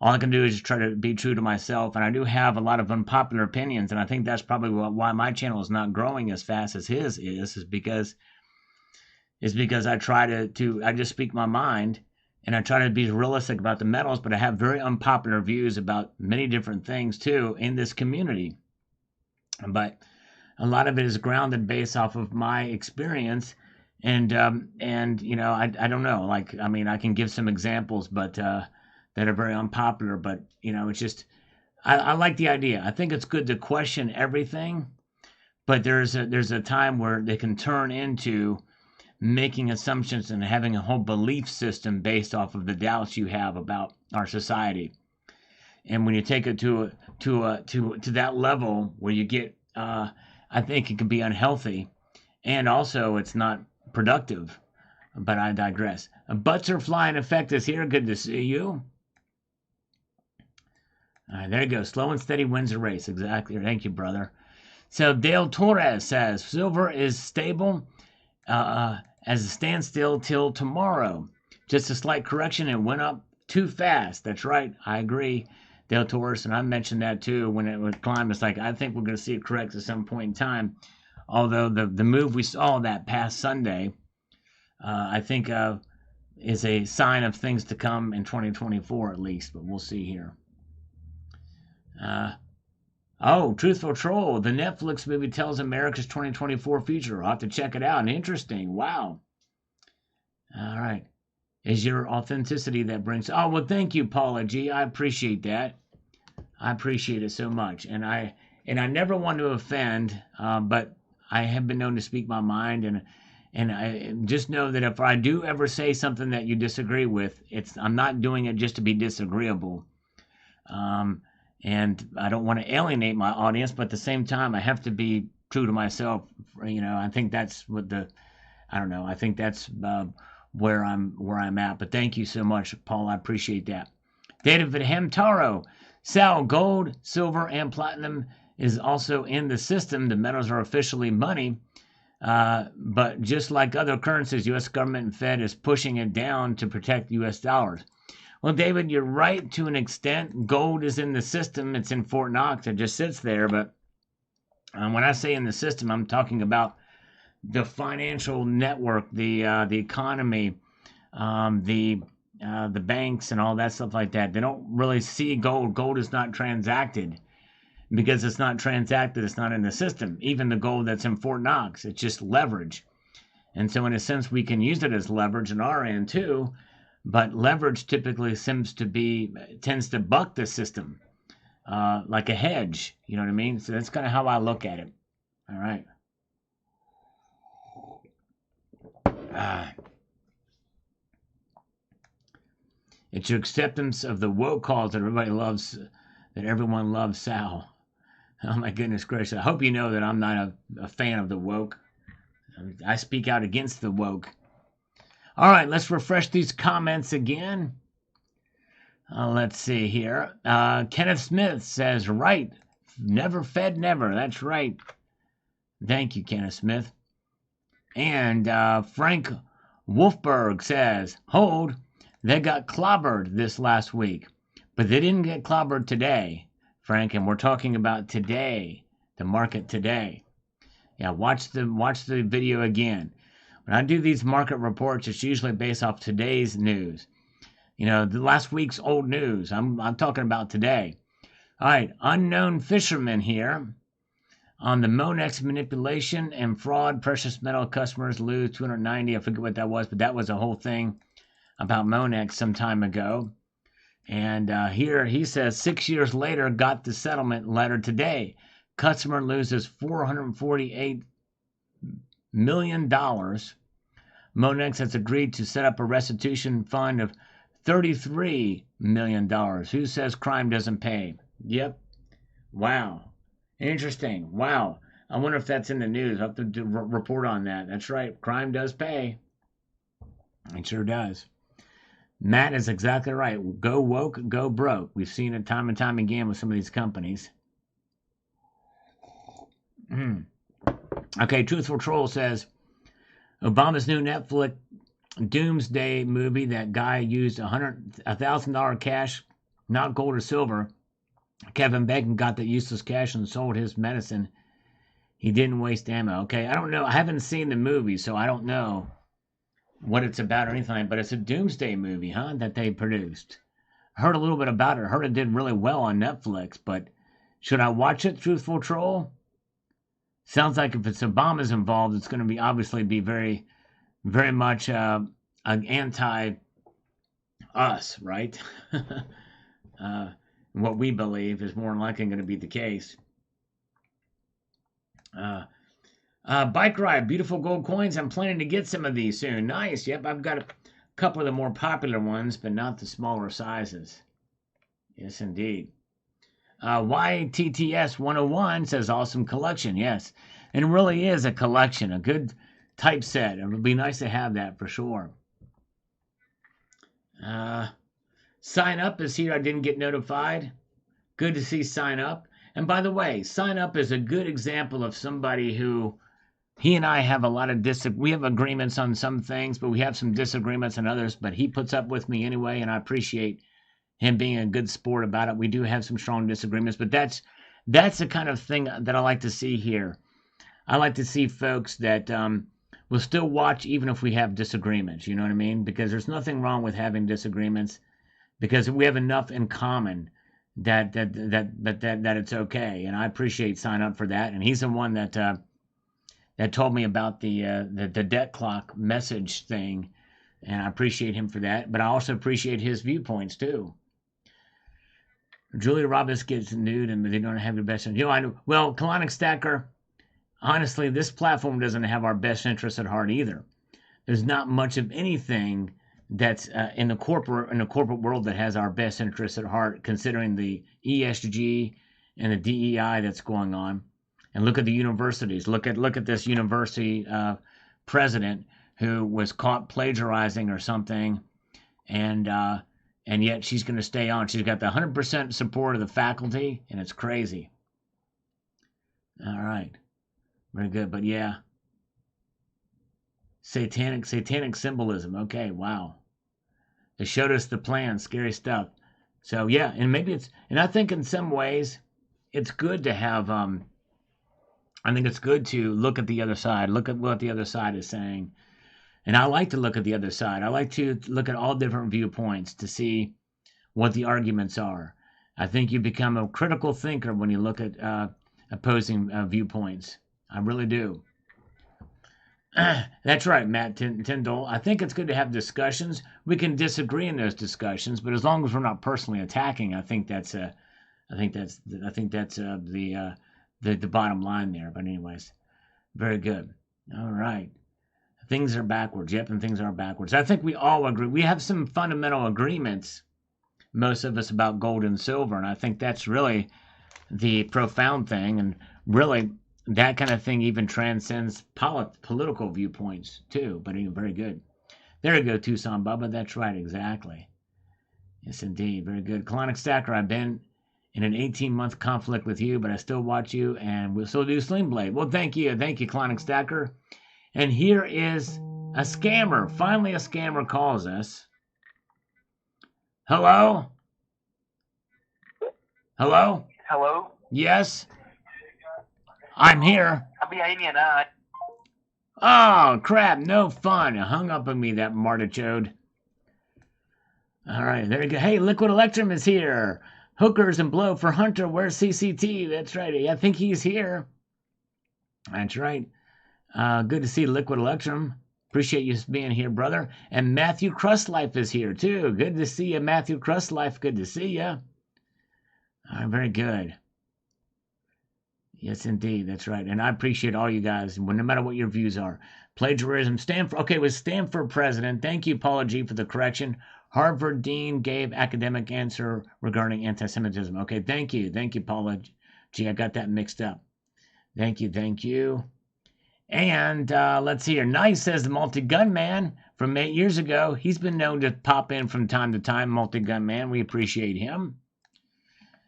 all I can do is just try to be true to myself. And I do have a lot of unpopular opinions. And I think that's probably why my channel is not growing as fast as his is because I try I just speak my mind. And I try to be realistic about the metals, but I have very unpopular views about many different things too in this community. But a lot of it is grounded based off of my experience, and I don't know. Like, I mean, I can give some examples, but that are very unpopular. But it's just I like the idea. I think it's good to question everything, but there's a time where they can turn into making assumptions and having a whole belief system based off of the doubts you have about our society. And when you take it to that level where you get, I think it can be unhealthy, and also it's not productive. But I digress. Butts are flying effect is here. Good to see you. All right, there you go. Slow and steady wins the race. Exactly. Thank you, brother. So Dale Torres says silver is stable as a standstill till tomorrow. Just a slight correction. It went up too fast. That's right. I agree, Dale Torres, and I mentioned that too when it would climb. It's like I think we're going to see it correct at some point in time. Although the move we saw that past Sunday, I think is a sign of things to come in 2024 at least. But we'll see here. Oh, Truthful Troll. The Netflix movie tells America's 2024 future. I'll have to check it out. Interesting. Wow. All right. Is your authenticity that brings. Oh, well, thank you, Paula G. I appreciate that. I appreciate it so much. And I never want to offend, but I have been known to speak my mind. And I just know that if I do ever say something that you disagree with, I'm not doing it just to be disagreeable. Um, and I don't want to alienate my audience, but at the same time, I have to be true to myself. I think that's I don't know. I think that's where I'm at. But thank you so much, Paul. I appreciate that. David Hamtaro, Sal, gold, silver, and platinum is also in the system. The metals are officially money. But just like other currencies, U.S. government and Fed is pushing it down to protect U.S. dollars. Well, David, you're right to an extent. Gold is in the system. It's in Fort Knox. It just sits there. But when I say in the system, I'm talking about the financial network, the economy, the banks, and all that stuff like that. They don't really see gold. Gold is not transacted. Because it's not transacted, it's not in the system. Even the gold that's in Fort Knox, it's just leverage. And so, in a sense, we can use it as leverage in our end too. But leverage typically tends to buck the system, like a hedge. You know what I mean? So that's kind of how I look at it. All right. It's your acceptance of the woke cause that everyone loves Sal. Oh my goodness gracious. I hope you know that I'm not a fan of the woke. I speak out against the woke. All right, let's refresh these comments again. Let's see here. Kenneth Smith says, right. Never fed never. That's right. Thank you, Kenneth Smith. And Frank Wolfberg says, hold. They got clobbered this last week, but they didn't get clobbered today, Frank. And we're talking about today, the market today. Yeah, watch the video again. When I do these market reports, it's usually based off today's news. The last week's old news. I'm talking about today. All right, unknown fisherman here on the Monex manipulation and fraud. Precious metal customers lose 290. I forget what that was, but that was a whole thing about Monex some time ago. And here he says 6 years later, got the settlement letter today. Customer loses $448 million. Monex has agreed to set up a restitution fund of $33 million. Who says crime doesn't pay? Yep. Wow. Interesting. Wow. I wonder if that's in the news. I'll have to report on that. That's right. Crime does pay. It sure does. Matt is exactly right. Go woke, go broke. We've seen it time and time again with some of these companies. Okay, Truthful Troll says, Obama's new Netflix doomsday movie, that guy used $1,000 cash, not gold or silver. Kevin Bacon got that useless cash and sold his medicine. He didn't waste ammo. Okay, I don't know. I haven't seen the movie, so I don't know what it's about or anything, but it's a doomsday movie, that they produced. I heard a little bit about it. I heard it did really well on Netflix, but should I watch it, Truthful Troll? Sounds like if it's Obama's involved, it's going to obviously be very, very much an anti-us, right? What we believe is more than likely going to be the case. Bike ride, beautiful gold coins. I'm planning to get some of these soon. Nice. Yep, I've got a couple of the more popular ones, but not the smaller sizes. Yes, indeed. YTTS 101 says awesome collection. Yes, and it really is a collection, a good typeset. It would be nice to have that for sure. Sign Up is here. I didn't get notified. Good to see Sign Up. And by the way, Sign Up is a good example of somebody who, he and I have a lot of we have agreements on some things, but we have some disagreements on others, but he puts up with me anyway, and I appreciate him being a good sport about it. We do have some strong disagreements, but that's the kind of thing that I like to see here. I like to see folks that will still watch even if we have disagreements, you know what I mean? Because there's nothing wrong with having disagreements, because we have enough in common that it's okay, and I appreciate sign up for that. And he's the one that told me about the debt clock message thing, and I appreciate him for that. But I also appreciate his viewpoints too. Julia Roberts gets nude, and they don't have your best. I know. Well, Colonic Stacker. Honestly, this platform doesn't have our best interests at heart either. There's not much of anything that's in the corporate world that has our best interests at heart, considering the ESG and the DEI that's going on. And look at the universities. Look at this university president who was caught plagiarizing or something, and yet she's going to stay on. She's got the 100% support of the faculty, and it's crazy. All right, very good. But yeah, satanic symbolism. Okay, wow. They showed us the plan. Scary stuff. So yeah, and maybe and I think in some ways it's good to have. I think it's good to look at the other side. Look at what the other side is saying. And I like to look at the other side. I like to look at all different viewpoints to see what the arguments are. I think you become a critical thinker when you look at opposing viewpoints. I really do. That's right, Matt Tyndall. I think it's good to have discussions. We can disagree in those discussions, but as long as we're not personally attacking, I think that's the bottom line there. But anyways, very good. All right. Things are backwards. Yep, and things are backwards. I think we all agree. We have some fundamental agreements, most of us, about gold and silver, and I think that's really the profound thing, and really that kind of thing even transcends political viewpoints too. But anyway, very good. There you go, Tucson Bubba. That's right, exactly. Yes, indeed. Very good. Colonic Stacker, I've been in an 18-month conflict with you, but I still watch you, and we'll still do Sling Blade. Well, thank you. Thank you, Colonic Stacker. And here is a scammer. Finally, a scammer calls us. Hello? Hello? Hello? Yes? I'm here. Oh, crap. No fun. Hung up on me, that martichode. All right, there you go. Hey, Liquid Electrum is here. Hookers and blow for Hunter. Where's CCT? That's right. I think he's here. That's right. Good to see Liquid Electrum. Appreciate you being here, brother. And Matthew Crustlife is here, too. Good to see you, Matthew Crustlife. Good to see you. All right, very good. Yes, indeed. That's right. And I appreciate all you guys, no matter what your views are. Plagiarism. Stanford. Okay, with Stanford president. Thank you, Paula G, for the correction. Harvard dean gave academic answer regarding anti-Semitism. Okay, thank you. Thank you, Paula G. I got that mixed up. Thank you. Thank you. And let's see here. Nice says the multi-gun man from 8 years ago. He's been known to pop in from time to time, multi-gun man. We appreciate him.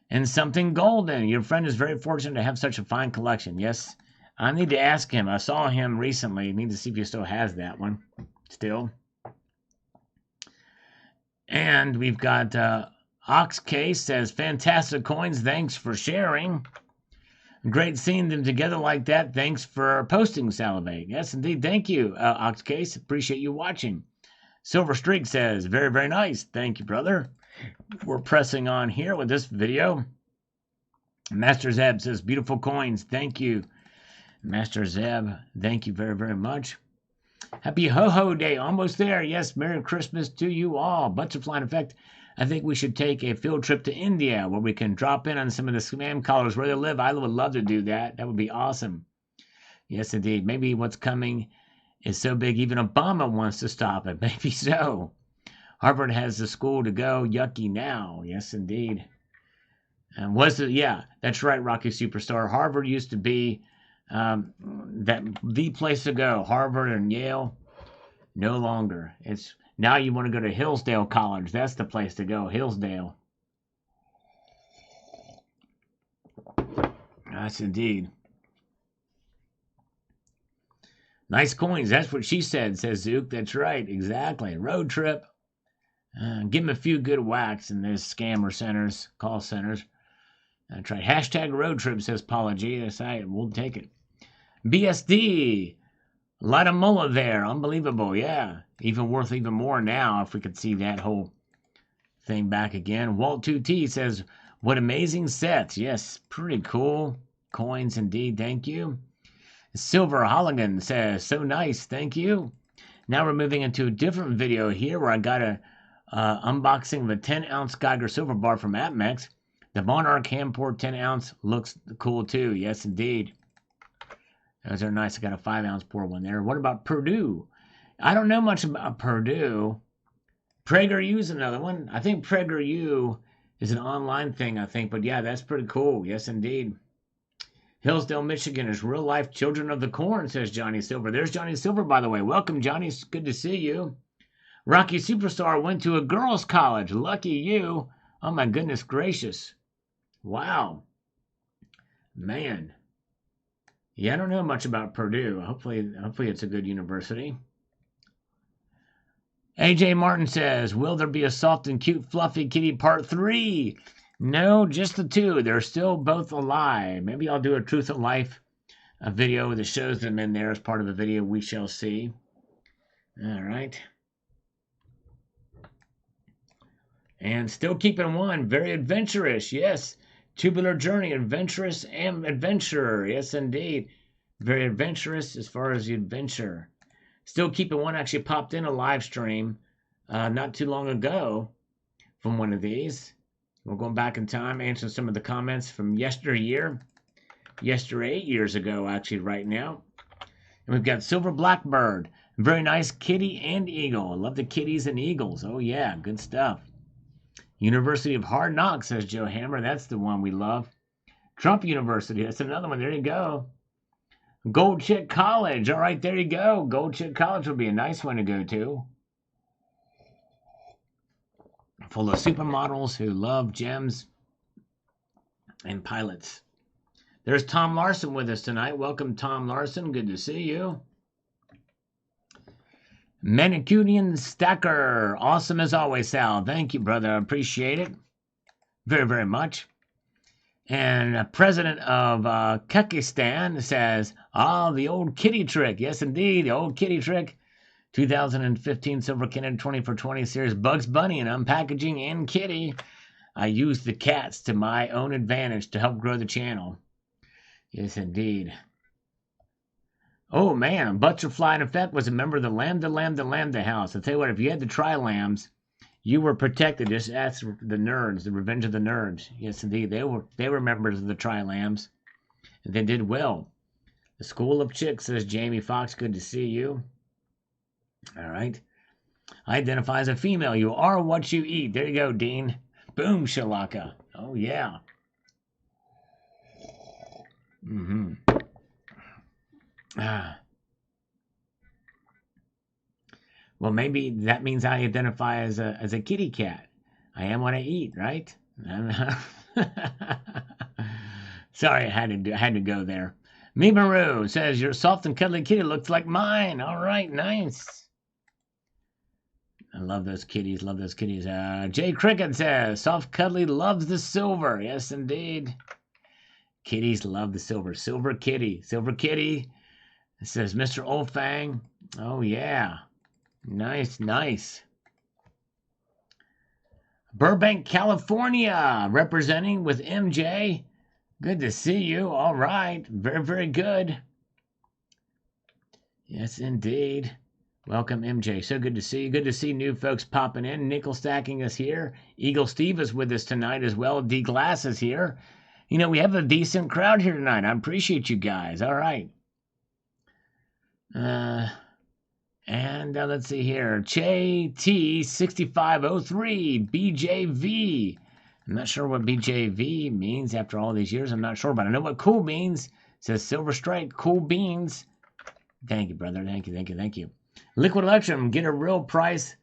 And something golden. Your friend is very fortunate to have such a fine collection. Yes, I need to ask him. I saw him recently. I need to see if he still has that one. Still. And we've got Ox Case says, fantastic coins. Thanks for sharing. Great seeing them together like that. Thanks for posting, Salivate. Yes, indeed. Thank you, Ox Case. Appreciate you watching. Silver Streak says, very, very nice. Thank you, brother. We're pressing on here with this video. Master Zeb says, beautiful coins. Thank you, Master Zeb. Thank you very, very much. Happy Ho-Ho Day. Almost there. Yes, Merry Christmas to you all. Butterfly Effect. I think we should take a field trip to India where we can drop in on some of the spam callers where they live. I would love to do that. That would be awesome. Yes, indeed. Maybe what's coming is so big even Obama wants to stop it. Maybe so. Harvard has the school to go. Yucky now. Yes, indeed. And yeah, that's right, Rocky Superstar. Harvard used to be the place to go. Harvard and Yale, no longer. It's now you want to go to Hillsdale College. That's the place to go, Hillsdale. Yes, indeed. Nice coins. That's what she said, says Zook. That's right, exactly. Road trip. Give them a few good whacks in those scammer centers, call centers. That's right. Hashtag road trip, says Paula G. That's right. We'll take it. BSD. A lot of mullah there. Unbelievable. Yeah. Even worth even more now if we could see that whole thing back again. Walt 2T says, What amazing sets. Yes, pretty cool. Coins indeed, thank you. Silver Holligan says, so nice, thank you. Now we're moving into a different video here where I got a unboxing of a 10-ounce Geiger silver bar from APMEX. The Monarch hand-poured 10-ounce looks cool too. Yes, indeed. Those are nice. I got a 5-ounce pour one there. What about Purdue? I don't know much about Purdue. PragerU is another one. I think PragerU is an online thing, I think. But yeah, that's pretty cool. Yes, indeed. Hillsdale, Michigan is real-life children of the corn, says Johnny Silver. There's Johnny Silver, by the way. Welcome, Johnny. It's good to see you. Rocky Superstar went to a girls' college. Lucky you. Oh, my goodness gracious. Wow. Man. Yeah, I don't know much about Purdue. Hopefully it's a good university. AJ Martin says, will there be a soft and cute fluffy kitty part 3? No, just the 2. They're still both alive. Maybe I'll do a truth of life video that shows them in there as part of a video. We shall see. All right. And still keeping one. Very adventurous. Yes. Tubular Journey. Adventurous and adventurer. Yes, indeed. Very adventurous as far as the adventure. Still keeping one. Actually popped in a live stream not too long ago from one of these. We're going back in time, answering some of the comments from yesteryear. 8 years ago, actually, right now. And we've got Silver Blackbird. Very nice kitty and eagle. I love the kitties and eagles. Oh, yeah, good stuff. University of Hard Knocks, says Joe Hammer. That's the one we love. Trump University. That's another one. There you go. Gold Chick College. All right, there you go. Gold Chick College would be a nice one to go to. Full of supermodels who love gems and pilots. There's Tom Larson with us tonight. Welcome, Tom Larson. Good to see you. Manicurian Stacker. Awesome as always, Sal. Thank you, brother. I appreciate it very, very much. And President of Kyrgyzstan says, the old kitty trick. Yes, indeed, the old kitty trick. 2015 Silver Cannon 20 for 20 series Bugs Bunny and Unpackaging and Kitty. I use the cats to my own advantage to help grow the channel. Yes, indeed. Oh, man. Butterfly in Effect was a member of the Lambda House. I'll tell you what, if you had the Tri-Lambs, you were protected. Just ask the nerds, the Revenge of the Nerds. Yes, indeed. They were members of the Tri-Lambs. And they did well. The School of Chicks, says Jamie Fox. Good to see you. All right. Identify as a female. You are what you eat. There you go, Dean. Boom, Shalaka. Oh, yeah. Mm-hmm. Well, maybe that means I identify as a kitty cat. I am what I eat, right? Sorry, I had to go there. Mimaru says, your soft and cuddly kitty looks like mine. All right, nice. I love those kitties, love those kitties. Jay Cricket says, soft cuddly loves the silver. Yes, indeed. Kitties love the silver. Silver kitty. Silver kitty. It says, Mr. Olfang. Oh, yeah. Nice, nice. Burbank, California, representing with MJ. Good to see you. All right. Very, very good. Yes, indeed. Welcome, MJ. So good to see you. Good to see new folks popping in. Nickel Stacking is here. Eagle Steve is with us tonight as well. D Glass is here. You know, we have a decent crowd here tonight. I appreciate you guys. All right. Let's see here. Che T6503 BJV. I'm not sure what BJV means after all these years. I'm not sure, but I know what cool means. It says Silver Strike, cool beans. Thank you, brother. Thank you, thank you, thank you. Liquid Electrum, get a real price.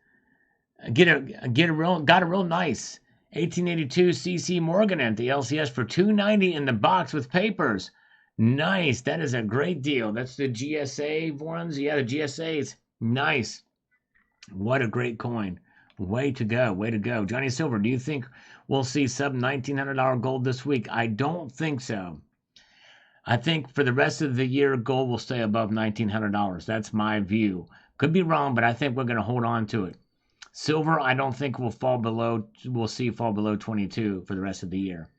Got a real nice 1882 CC Morgan at the LCS for $290 in the box with papers. Nice. That is a great deal. That's the GSA ones. Yeah, the GSAs. Nice. What a great coin. Way to go. Way to go. Johnny Silver, do you think we'll see sub $1,900 gold this week? I don't think so. I think for the rest of the year, gold will stay above $1,900. That's my view. Could be wrong, but I think we're going to hold on to it. Silver, I don't think we'll see fall below 22 for the rest of the year.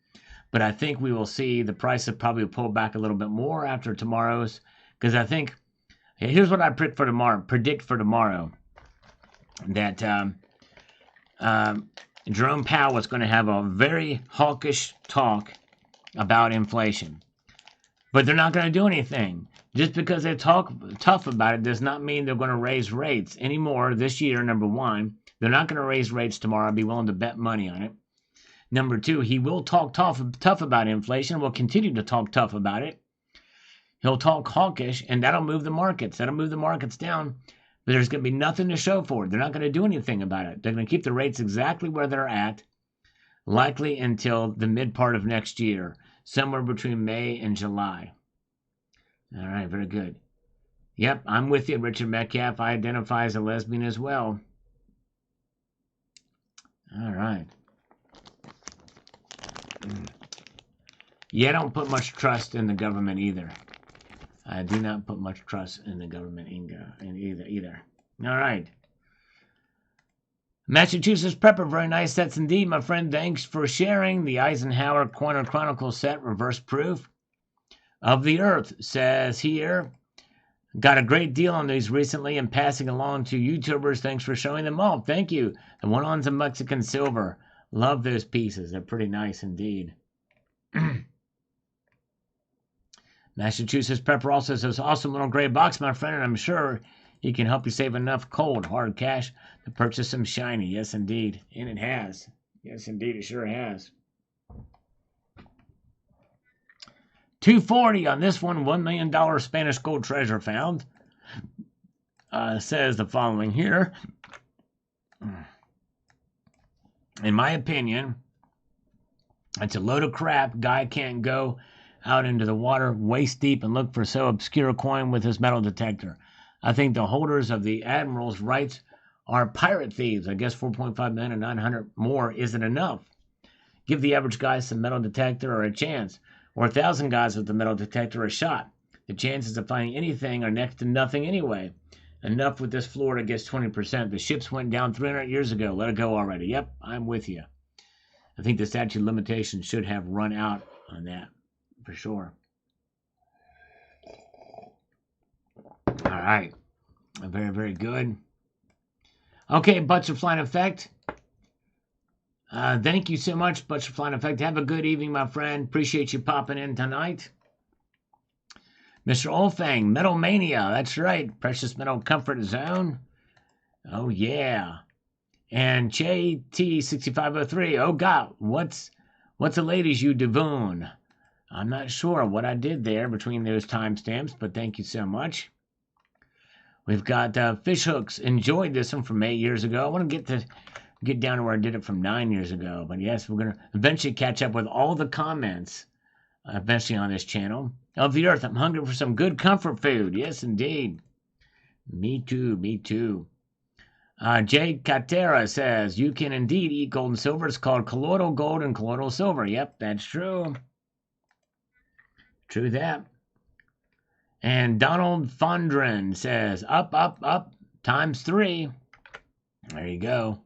But I think we will see the price of probably pull back a little bit more after tomorrow's, because I think here's what I predict for tomorrow, that Jerome Powell is going to have a very hawkish talk about inflation. But they're not going to do anything. Just because they talk tough about it does not mean they're going to raise rates anymore this year, number one. They're not going to raise rates tomorrow. I'd be willing to bet money on it. Number two, he will talk tough about inflation, will continue to talk tough about it. He'll talk hawkish, and that'll move the markets. That'll move the markets down. But there's going to be nothing to show for it. They're not going to do anything about it. They're going to keep the rates exactly where they're at, likely until the mid part of next year, somewhere between May and July. All right, very good. Yep, I'm with you, Richard Metcalf. I identify as a lesbian as well. All right. Yeah, I don't put much trust in the government either. I do not put much trust in the government either. All right. Massachusetts Prepper, very nice sets indeed, my friend. Thanks for sharing the Eisenhower Corner Chronicle set, reverse proof of the Earth, says here. Got a great deal on these recently and passing along to YouTubers. Thanks for showing them all. Thank you. The one on some Mexican silver. Love those pieces. They're pretty nice indeed. Massachusetts Prepper also says, awesome little gray box, my friend, and I'm sure he can help you save enough cold, hard cash to purchase some shiny. Yes, indeed. And it has. Yes, indeed, it sure has. $240 on this one. $1 million Spanish gold treasure found. Says the following here. In my opinion, it's a load of crap. Guy can't go out into the water waist deep and look for so obscure a coin with his metal detector. I think the holders of the Admiral's rights are pirate thieves. I guess 4.5 million and 900 more isn't enough. Give the average guy some metal detector or a chance, or 1,000 guys with the metal detector a shot. The chances of finding anything are next to nothing anyway. Enough with this Florida gets 20%. The ships went down 300 years ago. Let it go already. Yep, I'm with you. I think the statute of limitations should have run out on that, for sure. All right. Very, very good. Okay, Butterfly Effect. Thank you so much, Butterfly Effect. Have a good evening, my friend. Appreciate you popping in tonight. Mr. Olfang, Metal Mania. That's right. Precious Metal Comfort Zone. Oh, yeah. And JT6503. Oh, God. What's the ladies you devoon? I'm not sure what I did there between those timestamps, but thank you so much. We've got Fish Hooks. Enjoyed this one from 8 years ago. I want to get down to where I did it from 9 years ago. But yes, we're going to eventually catch up with all the comments eventually on this channel. Of the Earth, I'm hungry for some good comfort food. Yes, indeed. Me too, me too. Jay Katera says, you can indeed eat gold and silver. It's called colloidal gold and colloidal silver. Yep, that's true. True that. And Donald Fondren says, up, up, up, ×3. There you go.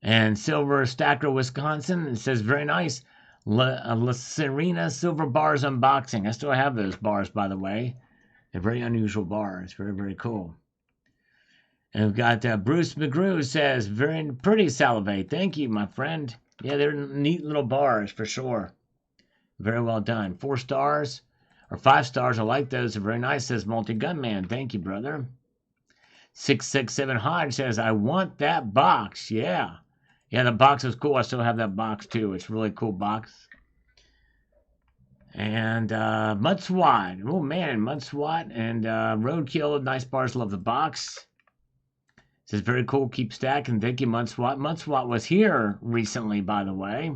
And Silver Stacker, Wisconsin, it says, very nice. La Serena silver bars unboxing. I still have those bars, by the way. They're very unusual bars. Very, very cool. And we've got Bruce McGrew says, very pretty Salivate. Thank you, my friend. Yeah, they're neat little bars for sure. Very well done. 4 stars or 5 stars. I like those. They're very nice, says Multi Gunman. Thank you, brother. 667 Hodge says, I want that box. Yeah. Yeah, the box is cool. I still have that box too. It's a really cool box. And Mudswat. Oh man, Mudswat and Roadkill. Nice bars. Love the box. It says very cool. Keep stacking. Thank you, Mudswat. Mudswat was here recently, by the way.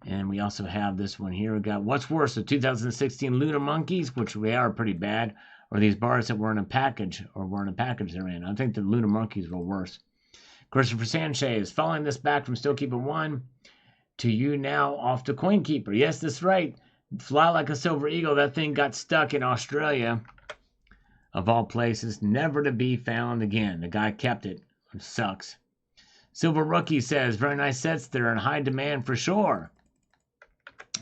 And we also have this one here. We got what's worse, the 2016 Lunar Monkeys, which they are pretty bad, or these bars that were in a package, they're in. I think the Lunar Monkeys were worse. Christopher Sanchez, following this back from Stillkeeper 1 to you now off to CoinKeeper. Yes, that's right. Fly like a silver eagle. That thing got stuck in Australia, of all places, never to be found again. The guy kept it. It sucks. Silver Rookie says, very nice sets. They're in high demand for sure.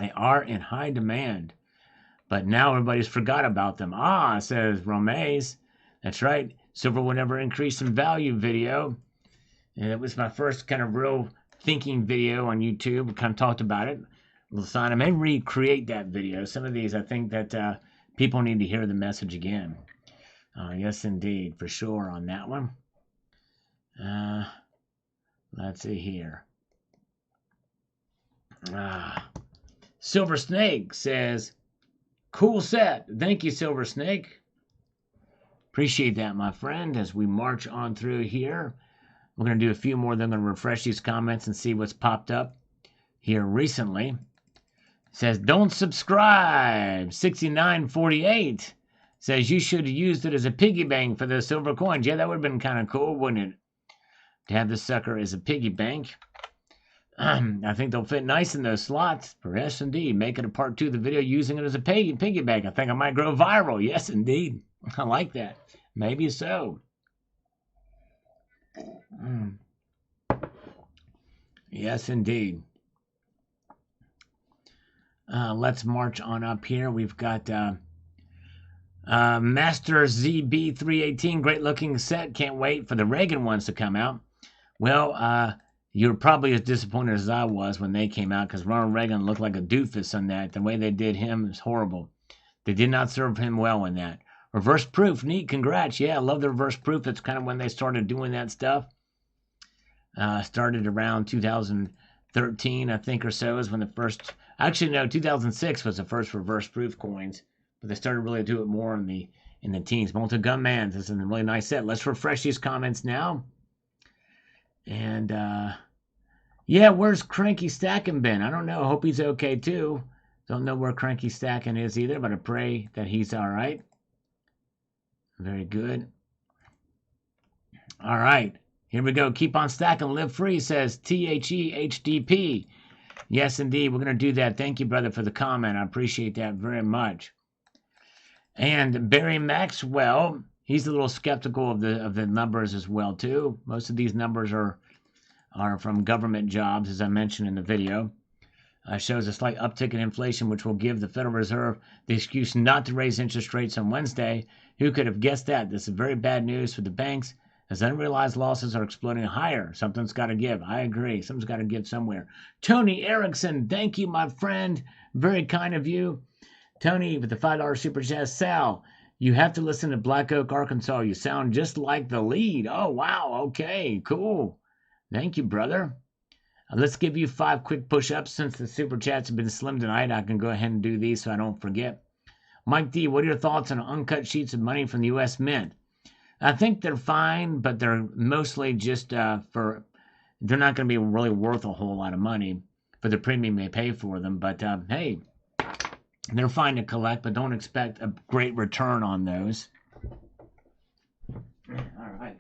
They are in high demand. But now everybody's forgot about them. Ah, says Romaze. That's right. Silver will never increase in value video. And it was my first kind of real thinking video on YouTube. We kind of talked about it. Lasana may recreate that video. Some of these, I think that people need to hear the message again. Yes, indeed, for sure on that one. Let's see here. Silver Snake says, cool set. Thank you, Silver Snake. Appreciate that, my friend, as we march on through here. We're going to do a few more. Then I'm going to refresh these comments and see what's popped up here recently. It says, don't subscribe. 6948 says you should have used it as a piggy bank for the silver coins. Yeah, that would have been kind of cool, wouldn't it? To have this sucker as a piggy bank. I think they'll fit nice in those slots. Yes, indeed. Make it a part 2 of the video using it as a piggy bank. I think I might grow viral. Yes, indeed. I like that. Maybe so. Yes, indeed. Let's march on up here. We've got Master ZB318. Great looking set. Can't wait for the Reagan ones to come out. Well, you're probably as disappointed as I was when they came out, because Ronald Reagan looked like a doofus on that. The way they did him is horrible. They did not serve him well in that. Reverse proof, neat, congrats. Yeah, I love the reverse proof. That's kind of when they started doing that stuff. Started around 2013, I think, or so, is when the first, actually no, 2006 was the first reverse proof coins, but they started really to do it more in the teens. Multi-gun man, this is a really nice set. Let's refresh these comments now. And yeah, where's Cranky Stacking been? I don't know. Hope he's okay too. Don't know where Cranky Stacking is either, but I pray that he's all right. Very good. All right, here we go. Keep on stacking, live free, says THEHDP. Yes, indeed, we're going to do that. Thank you, brother, for the comment. I appreciate that very much. And Barry Maxwell, he's a little skeptical of the numbers as well too. Most of these numbers are from government jobs, as I mentioned in the video. Shows a slight uptick in inflation, which will give the Federal Reserve the excuse not to raise interest rates on Wednesday. Who could have guessed that? This is very bad news for the banks, as unrealized losses are exploding higher. Something's got to give. I agree. Something's got to give somewhere. Tony Erickson, thank you, my friend. Very kind of you. Tony with the $5 super chat. Sal, you have to listen to Black Oak, Arkansas. You sound just like the lead. Oh, wow. Okay, cool. Thank you, brother. Let's give you 5 quick push-ups. Since the super chats have been slim tonight, I can go ahead and do these so I don't forget. Mike D, what are your thoughts on uncut sheets of money from the U.S. Mint? I think they're fine, but they're mostly just they're not going to be really worth a whole lot of money for the premium they pay for them. But hey, they're fine to collect, but don't expect a great return on those. All right.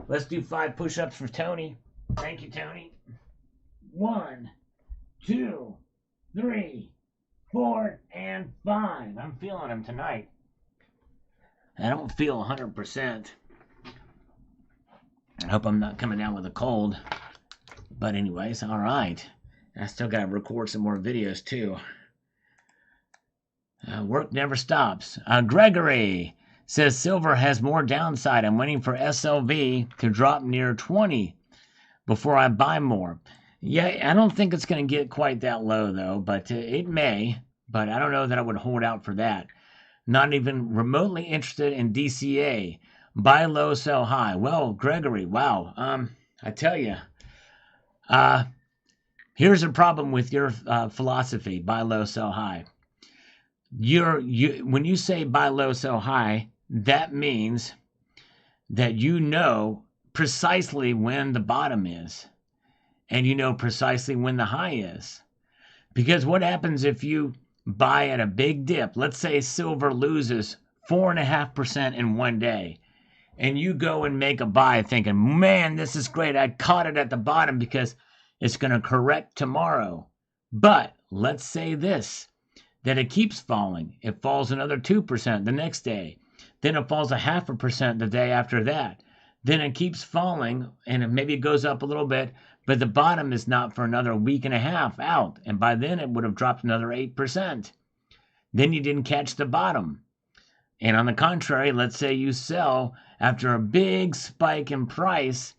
Let's do 5 push-ups for Tony. Thank you, Tony. 1, 2, 3, 4, and 5. I'm feeling them tonight. I don't feel 100%. I hope I'm not coming down with a cold. But anyways, all right. I still got to record some more videos, too. Work never stops. Gregory says silver has more downside. I'm waiting for SLV to drop near 20 before I buy more. Yeah, I don't think it's going to get quite that low, though, but it may. But I don't know that I would hold out for that. Not even remotely interested in DCA. Buy low, sell high. Well, Gregory, wow. I tell you, here's a problem with your philosophy, buy low, sell high. When you say buy low, sell high, that means that you know precisely when the bottom is, and you know precisely when the high is. Because what happens if you buy at a big dip? Let's say silver loses 4.5% in one day, and you go and make a buy thinking, man, this is great. I caught it at the bottom because it's going to correct tomorrow. But let's say this, that it keeps falling. It falls another 2% the next day. Then it falls 0.5% the day after that. Then it keeps falling, and maybe it goes up a little bit, But the bottom is not for another week and a half out. And by then it would have dropped another 8%. Then you didn't catch the bottom. And on the contrary, let's say you sell after a big spike in price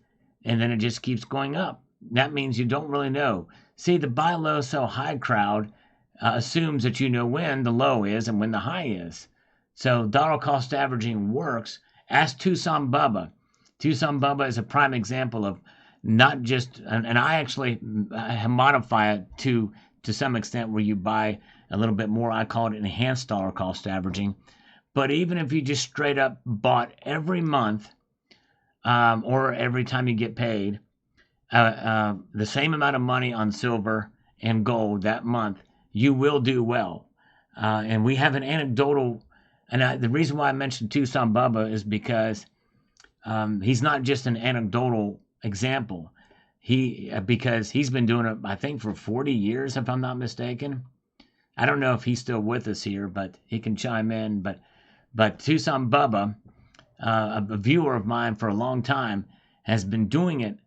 and then it just keeps going up. That means you don't really know. See, the buy low, sell high crowd assumes that you know when the low is and when the high is. So dollar cost averaging works. Ask Tucson Bubba. Tucson Bubba is a prime example of not just, and I actually modify it to some extent where you buy a little bit more. I call it enhanced dollar cost averaging. But even if you just straight up bought every month or every time you get paid the same amount of money on silver and gold that month, you will do well. And we have an anecdotal, and the reason why I mentioned Tucson Bubba is because he's not just an anecdotal example. Because he's been doing it, I think, for 40 years, if I'm not mistaken. I don't know if he's still with us here, but he can chime in. But Tucson Bubba, a viewer of mine for a long time, has been doing it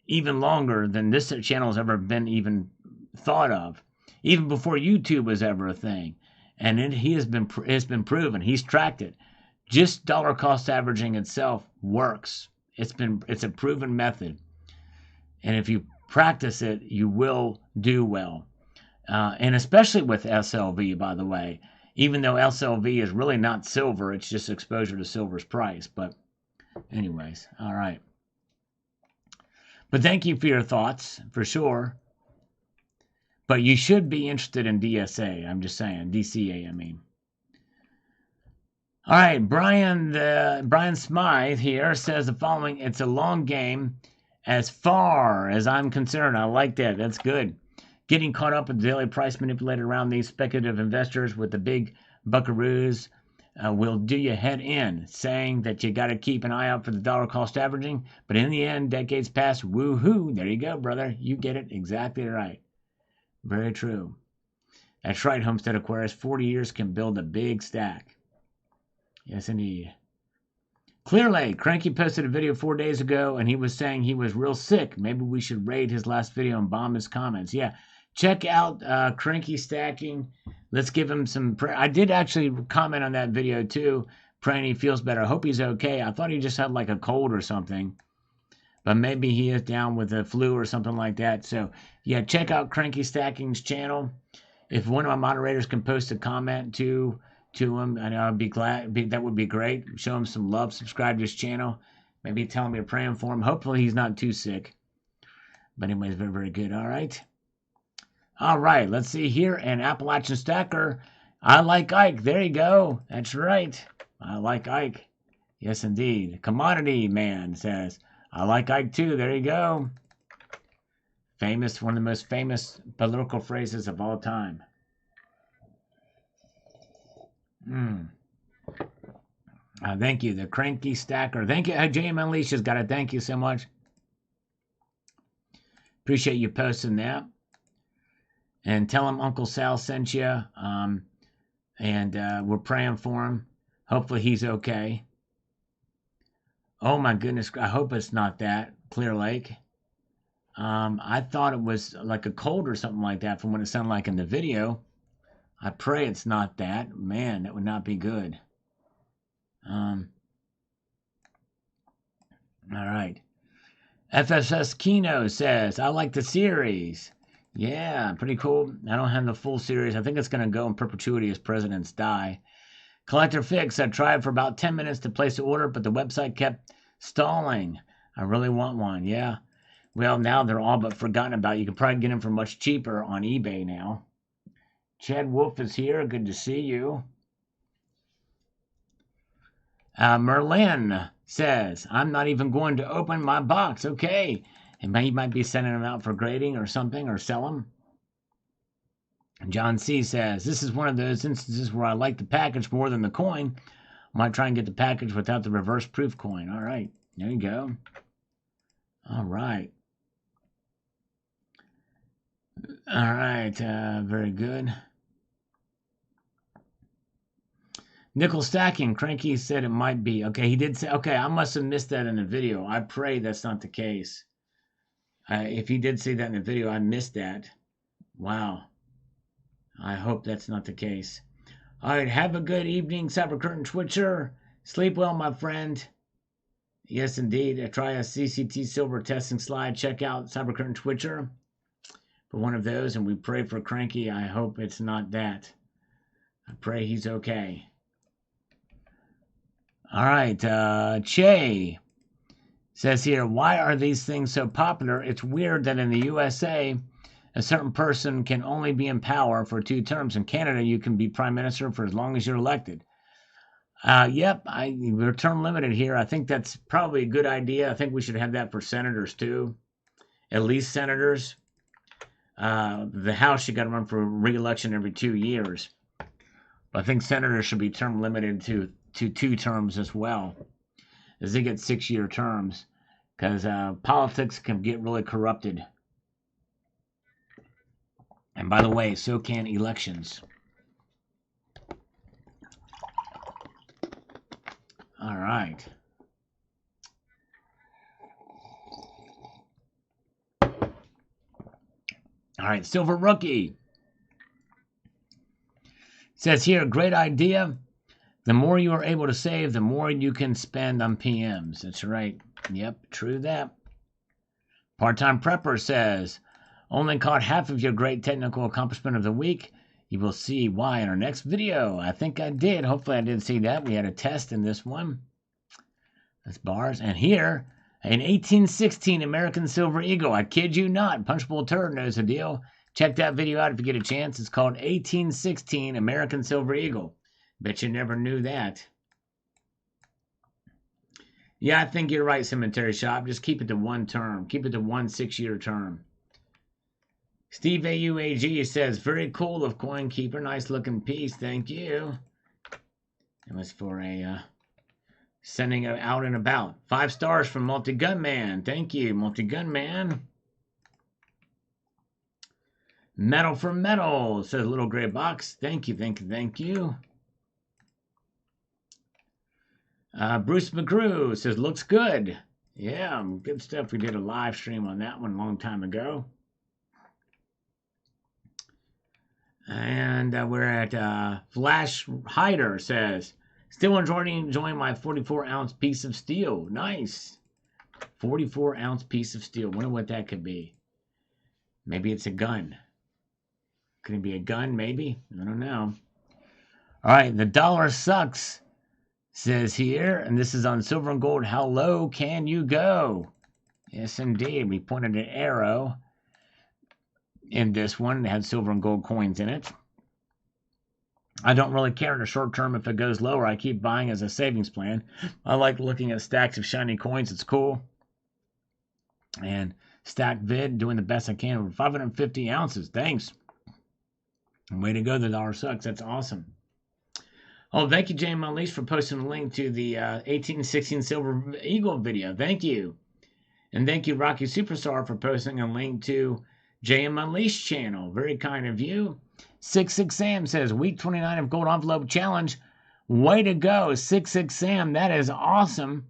even longer than this channel has ever been even thought of, even before YouTube was ever a thing. And it's been proven. He's tracked it. Just dollar cost averaging itself works. It's a proven method. And if you practice it, you will do well. And especially with SLV, by the way, even though SLV is really not silver, it's just exposure to silver's price. But anyways, all right. But thank you for your thoughts, for sure. But you should be interested in DSA. I'm just saying, DCA, I mean. All right, Brian Smythe here says the following: it's a long game as far as I'm concerned. I like that. That's good. Getting caught up with the daily price manipulated around these speculative investors with the big buckaroos will do you head in, saying that you got to keep an eye out for the dollar cost averaging. But in the end, decades pass. Woohoo! There you go, brother. You get it exactly right. Very true. That's right, Homestead Aquarius. 40 years can build a big stack. Yes, indeed. Clear Lake. Cranky posted a video 4 days ago, and he was saying he was real sick. Maybe we should raid his last video and bomb his comments. Yeah, check out Cranky Stacking. Let's give him some prayer. I did actually comment on that video, too, praying he feels better. I hope he's okay. I thought he just had like a cold or something. But maybe he is down with the flu or something like that. So, yeah, check out Cranky Stacking's channel. If one of my moderators can post a comment to him, I know I'd be glad. That would be great. Show him some love. Subscribe to his channel. Maybe tell him you're praying for him. Hopefully he's not too sick. But anyways, very, very good. All right. All right. Let's see here. And Appalachian Stacker. I like Ike. There you go. That's right. I like Ike. Yes, indeed. Commodity Man says, I like Ike too. There you go. Famous. One of the most famous political phrases of all time. Thank you, the Cranky Stacker. Thank you, JM Unleashed's got it. Thank you so much. Appreciate you posting that. And tell him Uncle Sal sent you. And we're praying for him. Hopefully he's okay. Oh my goodness, I hope it's not that. Clear Lake. I thought it was like a cold or something like that from what it sounded like in the video. I pray it's not that. Man, that would not be good. All right. FSS Kino says, I like the series. Yeah, pretty cool. I don't have the full series. I think it's going to go in perpetuity as presidents die. Collector Fix, I tried for about 10 minutes to place the order, but the website kept stalling. I really want one. Yeah. Well, now they're all but forgotten about. You can probably get them for much cheaper on eBay now. Chad Wolf is here. Good to see you. Merlin says, I'm not even going to open my box. Okay. And he might be sending them out for grading or something or sell them. John C. says, this is one of those instances where I like the package more than the coin. I might try and get the package without the reverse proof coin. All right. There you go. All right. All right. Very good. Nickel Stacking, Cranky said it might be. Okay, he did say, okay, I must have missed that in the video. I pray that's not the case. If he did say that in the video, I missed that. Wow. I hope that's not the case. All right, have a good evening, Cyber Curtain Twitcher. Sleep well, my friend. Yes, indeed. Try a CCT silver testing slide. Check out Cyber Curtain Twitcher for one of those, and we pray for Cranky. I hope it's not that. I pray he's okay. All right, Che says here, why are these things so popular? It's weird that in the USA, a certain person can only be in power for 2 terms. In Canada, you can be prime minister for as long as you're elected. Yep, we're term limited here. I think that's probably a good idea. I think we should have that for senators too, at least senators. The House, you got to run for re-election every 2 years. But I think senators should be term limited to 2 terms as well, as they get 6-year terms, because politics can get really corrupted. And by the way, so can elections. All right. All right, Silver Rookie says here, great idea. The more you are able to save, the more you can spend on PMs. That's right. Yep, true that. Part-time Prepper says, only caught half of your great technical accomplishment of the week. You will see why in our next video. I think I did. Hopefully I did see that. We had a test in this one. That's bars. And here, an 1816 American Silver Eagle. I kid you not. Punchable Turd knows the deal. Check that video out if you get a chance. It's called 1816 American Silver Eagle. Bet you never knew that. Yeah, I think you're right, Cemetery Shop. Just keep it to 1 term. Keep it to 1 6-year term. Steve AUAG says, very cool of Coin Keeper. Nice looking piece. Thank you. It was for a sending it out and about. 5 stars from Multi Gunman. Thank you, Multi Gunman. Metal for Metal says Little Gray Box. Thank you, thank you, thank you. Bruce McGrew says, looks good. Yeah, good stuff. We did a live stream on that one a long time ago. And we're at Flash Hider says, still enjoying my 44-ounce piece of steel. Nice. 44-ounce piece of steel. Wonder what that could be. Maybe it's a gun. Could it be a gun, maybe? I don't know. All right, the dollar sucks says here, and this is on Silver and Gold, how low can you go? Yes, indeed. We pointed an arrow in this one that had silver and gold coins in it. I don't really care in the short term if it goes lower. I keep buying as a savings plan. I like looking at stacks of shiny coins. It's cool. And Stack Vid doing the best I can with 550 ounces. Thanks. Way to go, the dollar sucks. That's awesome. Oh, thank you, James Unleashed, for posting a link to the 1816 Silver Eagle video. Thank you. And thank you, Rocky Superstar, for posting a link to JM Unleashed channel. Very kind of you. 66 Sam says, week 29 of Gold Envelope Challenge. Way to go, 66 Sam. That is awesome.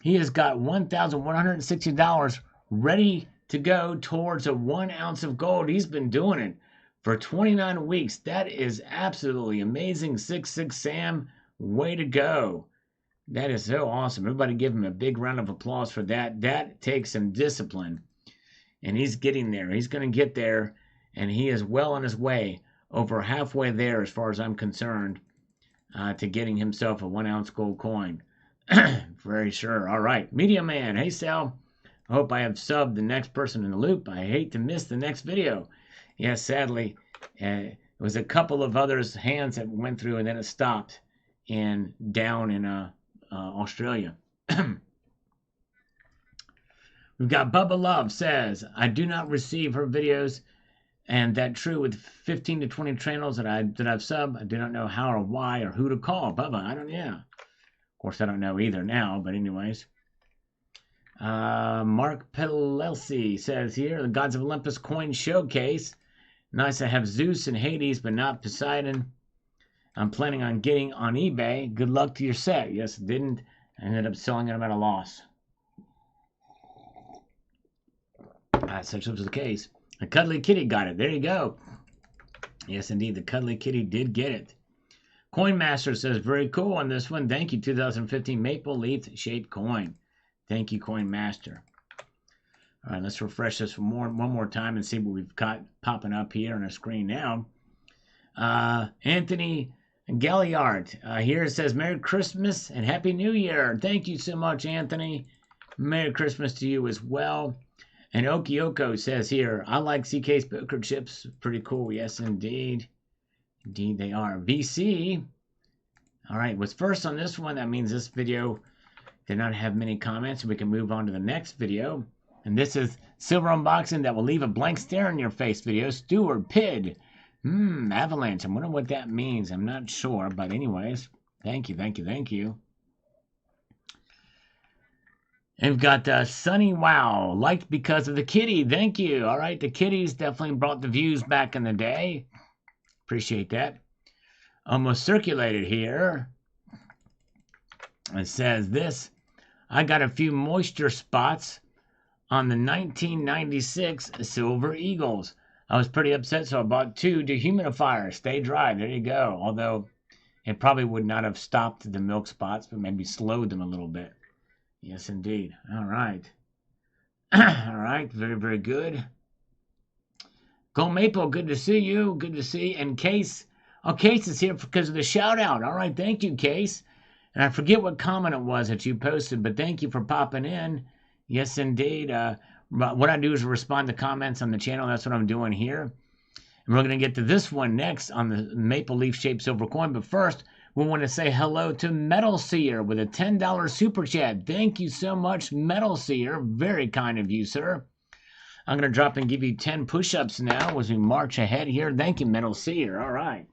He has got $1,160 ready to go towards a 1 ounce of gold. He's been doing it for 29 weeks. That is absolutely amazing. 66 Sam, way to go. That is so awesome. Everybody give him a big round of applause for that. That takes some discipline. And he's getting there. He's going to get there. And he is well on his way. Over halfway there as far as I'm concerned. To getting himself a 1 ounce gold coin. Very sure. All right. Media Man. Hey, Sal. I hope I have subbed the next person in the loop. I hate to miss the next video. Yes, sadly, it was a couple of others' hands that went through and then it stopped down in Australia. We've got Bubba Love says, I do not receive her videos, and that true with 15 to 20 channels that I've subbed. I do not know how or why or who to call. Bubba, yeah. Of course, I don't know either now, but anyways. Mark Pelelsi says here, the Gods of Olympus coin showcase. Nice to have Zeus and Hades, but not Poseidon. I'm planning on getting on eBay. Good luck to your set. Yes, it didn't. I ended up selling them at a loss. Such was the case. The Cuddly Kitty got it. There you go. Yes, indeed, the Cuddly Kitty did get it. Coinmaster says, very cool on this one. Thank you, 2015 Maple Leaf shaped coin. Thank you, Coinmaster. All right, let's refresh this one more time and see what we've got popping up here on our screen now. Anthony Galliard here it says, Merry Christmas and Happy New Year. Thank you so much, Anthony. Merry Christmas to you as well. And Okioko says here, I like CK's poker chips. Pretty cool. Yes, indeed. Indeed they are. VC. All right, was first on this one. That means this video did not have many comments. We can move on to the next video. And this is Silver Unboxing That Will Leave a Blank Stare in Your Face video. Stewart Pid. Avalanche. I wonder what that means. I'm not sure. But anyways, thank you, thank you, thank you. And we've got Sunny Wow, liked because of the kitty. Thank you. All right, the kitties definitely brought the views back in the day. Appreciate that. Almost circulated here. It says this. I got a few moisture spots on the 1996 Silver Eagles. I was pretty upset, so I bought 2 dehumidifiers. Stay dry. There you go. Although it probably would not have stopped the milk spots, but maybe slowed them a little bit. Yes, indeed. All right. All right. Very, very good. Go Maple. Good to see you. Good to see. And Case. Oh, Case is here because of the shout out. All right. Thank you, Case. And I forget what comment it was that you posted, but thank you for popping in. Yes, indeed. What I do is respond to comments on the channel. That's what I'm doing here. And we're going to get to this one next on the Maple Leaf shaped silver coin. But first, we want to say hello to Metal Seer with a $10 super chat. Thank you so much, Metal Seer. Very kind of you, sir. I'm going to drop and give you 10 push-ups now as we march ahead here. Thank you, Metal Seer. All right.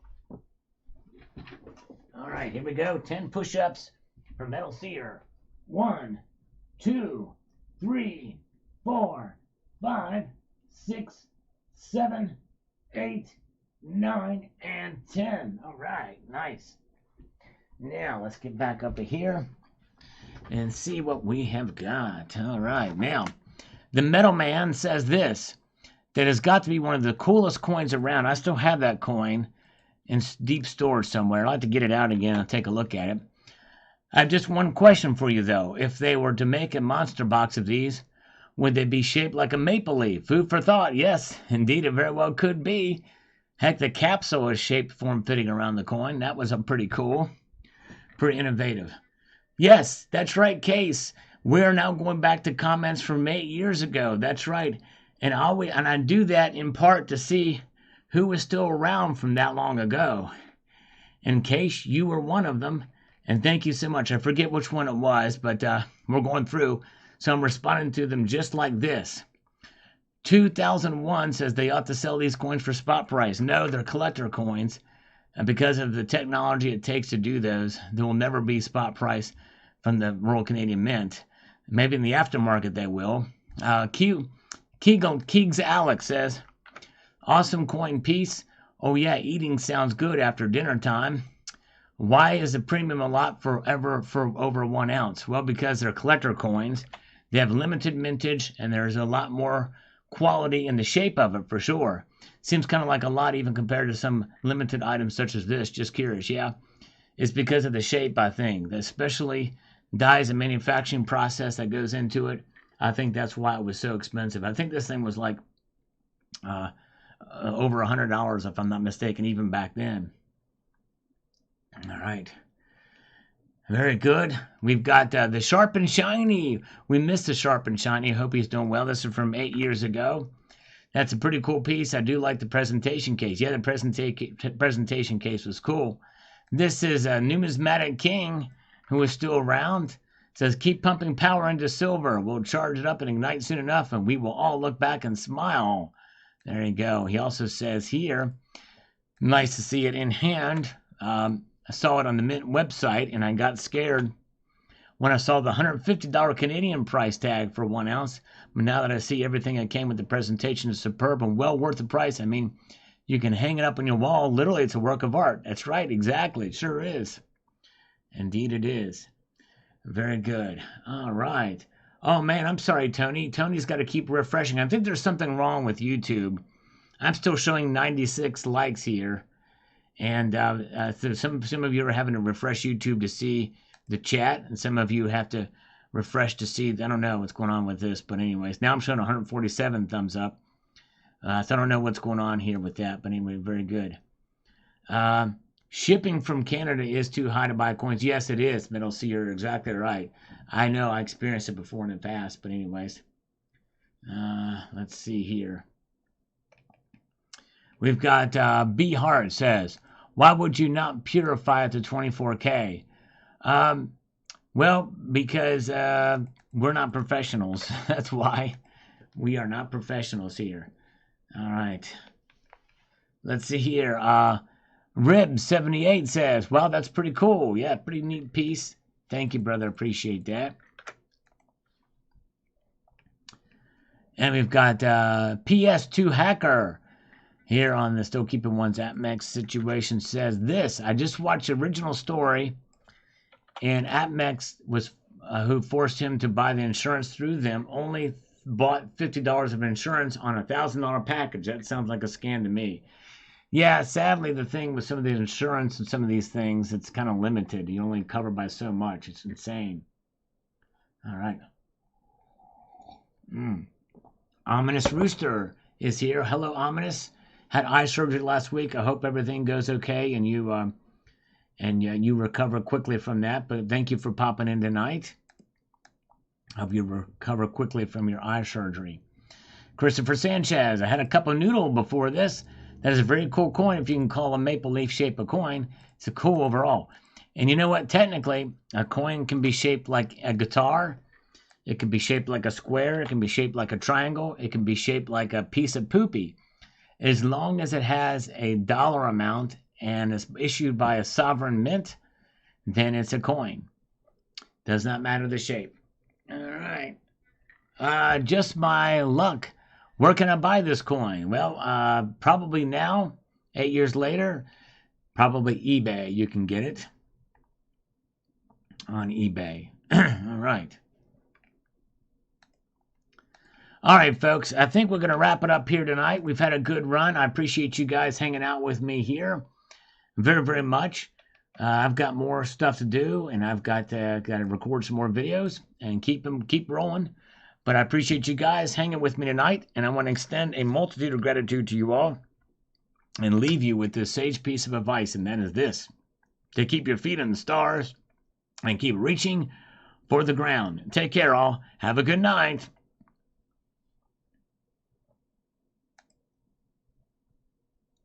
All right, here we go. 10 push-ups for Metal Seer. 1, 2, 3, 4, 5, 6, 7, 8, 9, and 10. All right, nice. Now, let's get back up to here and see what we have got. All right, now, the Metal Man says this, that has got to be one of the coolest coins around. I still have that coin in deep storage somewhere. I'd like to get it out again and take a look at it. I have just one question for you, though. If they were to make a monster box of these, would they be shaped like a maple leaf? Food for thought. Yes, indeed, it very well could be. Heck, the capsule is shaped form-fitting around the coin. That was pretty cool. Pretty innovative. Yes, that's right, Case. We're now going back to comments from 8 years ago. That's right. And I do that in part to see who was still around from that long ago. In case you were one of them. And thank you so much. I forget which one it was, but we're going through. So I'm responding to them just like this. 2001 says they ought to sell these coins for spot price. No, they're collector coins. And because of the technology it takes to do those, there will never be spot price from the Royal Canadian Mint. Maybe in the aftermarket they will. Keegs Alex says, awesome coin piece. Oh yeah, eating sounds good after dinner time. Why is the premium a lot for over 1 ounce? Well, because they're collector coins. They have limited mintage, and there's a lot more quality in the shape of it for sure. Seems kind of like a lot even compared to some limited items such as this. Just curious, yeah. It's because of the shape, I think. Especially dyes and manufacturing process that goes into it. I think that's why it was so expensive. I think this thing was like over $100 if I'm not mistaken, even back then. All right. Very good. We've got the Sharp and Shiny. We missed the Sharp and Shiny. Hope he's doing well. This is from 8 years ago. That's a pretty cool piece. I do like the presentation case. Yeah, the presentation case was cool. This is a Numismatic King who is still around. It says, keep pumping power into silver. We'll charge it up and ignite soon enough, and we will all look back and smile. There you go. He also says here, nice to see it in hand. I saw it on the Mint website, and I got scared when I saw the $150 Canadian price tag for 1 ounce. But now that I see everything that came with the presentation is superb and well worth the price. I mean, you can hang it up on your wall. Literally, it's a work of art. That's right, exactly. It sure is. Indeed it is. Very good. All right. Oh man, I'm sorry, Tony. Tony's got to keep refreshing. I think there's something wrong with YouTube. I'm still showing 96 likes here, and so some of you are having to refresh YouTube to see the chat, and some of you have to refresh to see. I don't know what's going on with this, but anyways, now I'm showing 147 thumbs up. So I don't know what's going on here with that, but anyway, very good. Shipping from Canada is too high to buy coins. Yes, it is, Middle C. You're exactly right. I know I experienced it before in the past, but anyways. Let's see here. We've got B. Hart says, why would you not purify it to 24K? Well, because we're not professionals. That's why. We are not professionals here. All right. Let's see here. Rib78 says, wow, that's pretty cool. Yeah, pretty neat piece. Thank you, brother. Appreciate that. And we've got PS2 Hacker here on the Still Keeping One's AppMex situation says this. I just watched the original story, and AppMex was who forced him to buy the insurance through them only bought $50 of insurance on a $1,000 package. That sounds like a scam to me. Yeah, sadly, the thing with some of the insurance and some of these things, it's kind of limited. You only cover by so much. It's insane. All right. Ominous Rooster is here. Hello, Ominous. Had eye surgery last week. I hope everything goes okay and you recover quickly from that. But thank you for popping in tonight. Hope you recover quickly from your eye surgery. Christopher Sanchez. I had a cup of noodle before this. That is a very cool coin if you can call a maple leaf shape a coin. It's a cool overall. And you know what? Technically, a coin can be shaped like a guitar. It can be shaped like a square. It can be shaped like a triangle. It can be shaped like a piece of poopy. As long as it has a dollar amount and is issued by a sovereign mint, then it's a coin. Does not matter the shape. All right. Just my luck. Where can I buy this coin? Well, probably now, 8 years later, probably eBay. You can get it on eBay. All right. All right, folks. I think we're going to wrap it up here tonight. We've had a good run. I appreciate you guys hanging out with me here very, very much. I've got more stuff to do, and I've got to record some more videos and keep rolling. But I appreciate you guys hanging with me tonight, and I want to extend a multitude of gratitude to you all and leave you with this sage piece of advice, and that is this: to keep your feet in the stars and keep reaching for the ground. Take care, all. Have a good night.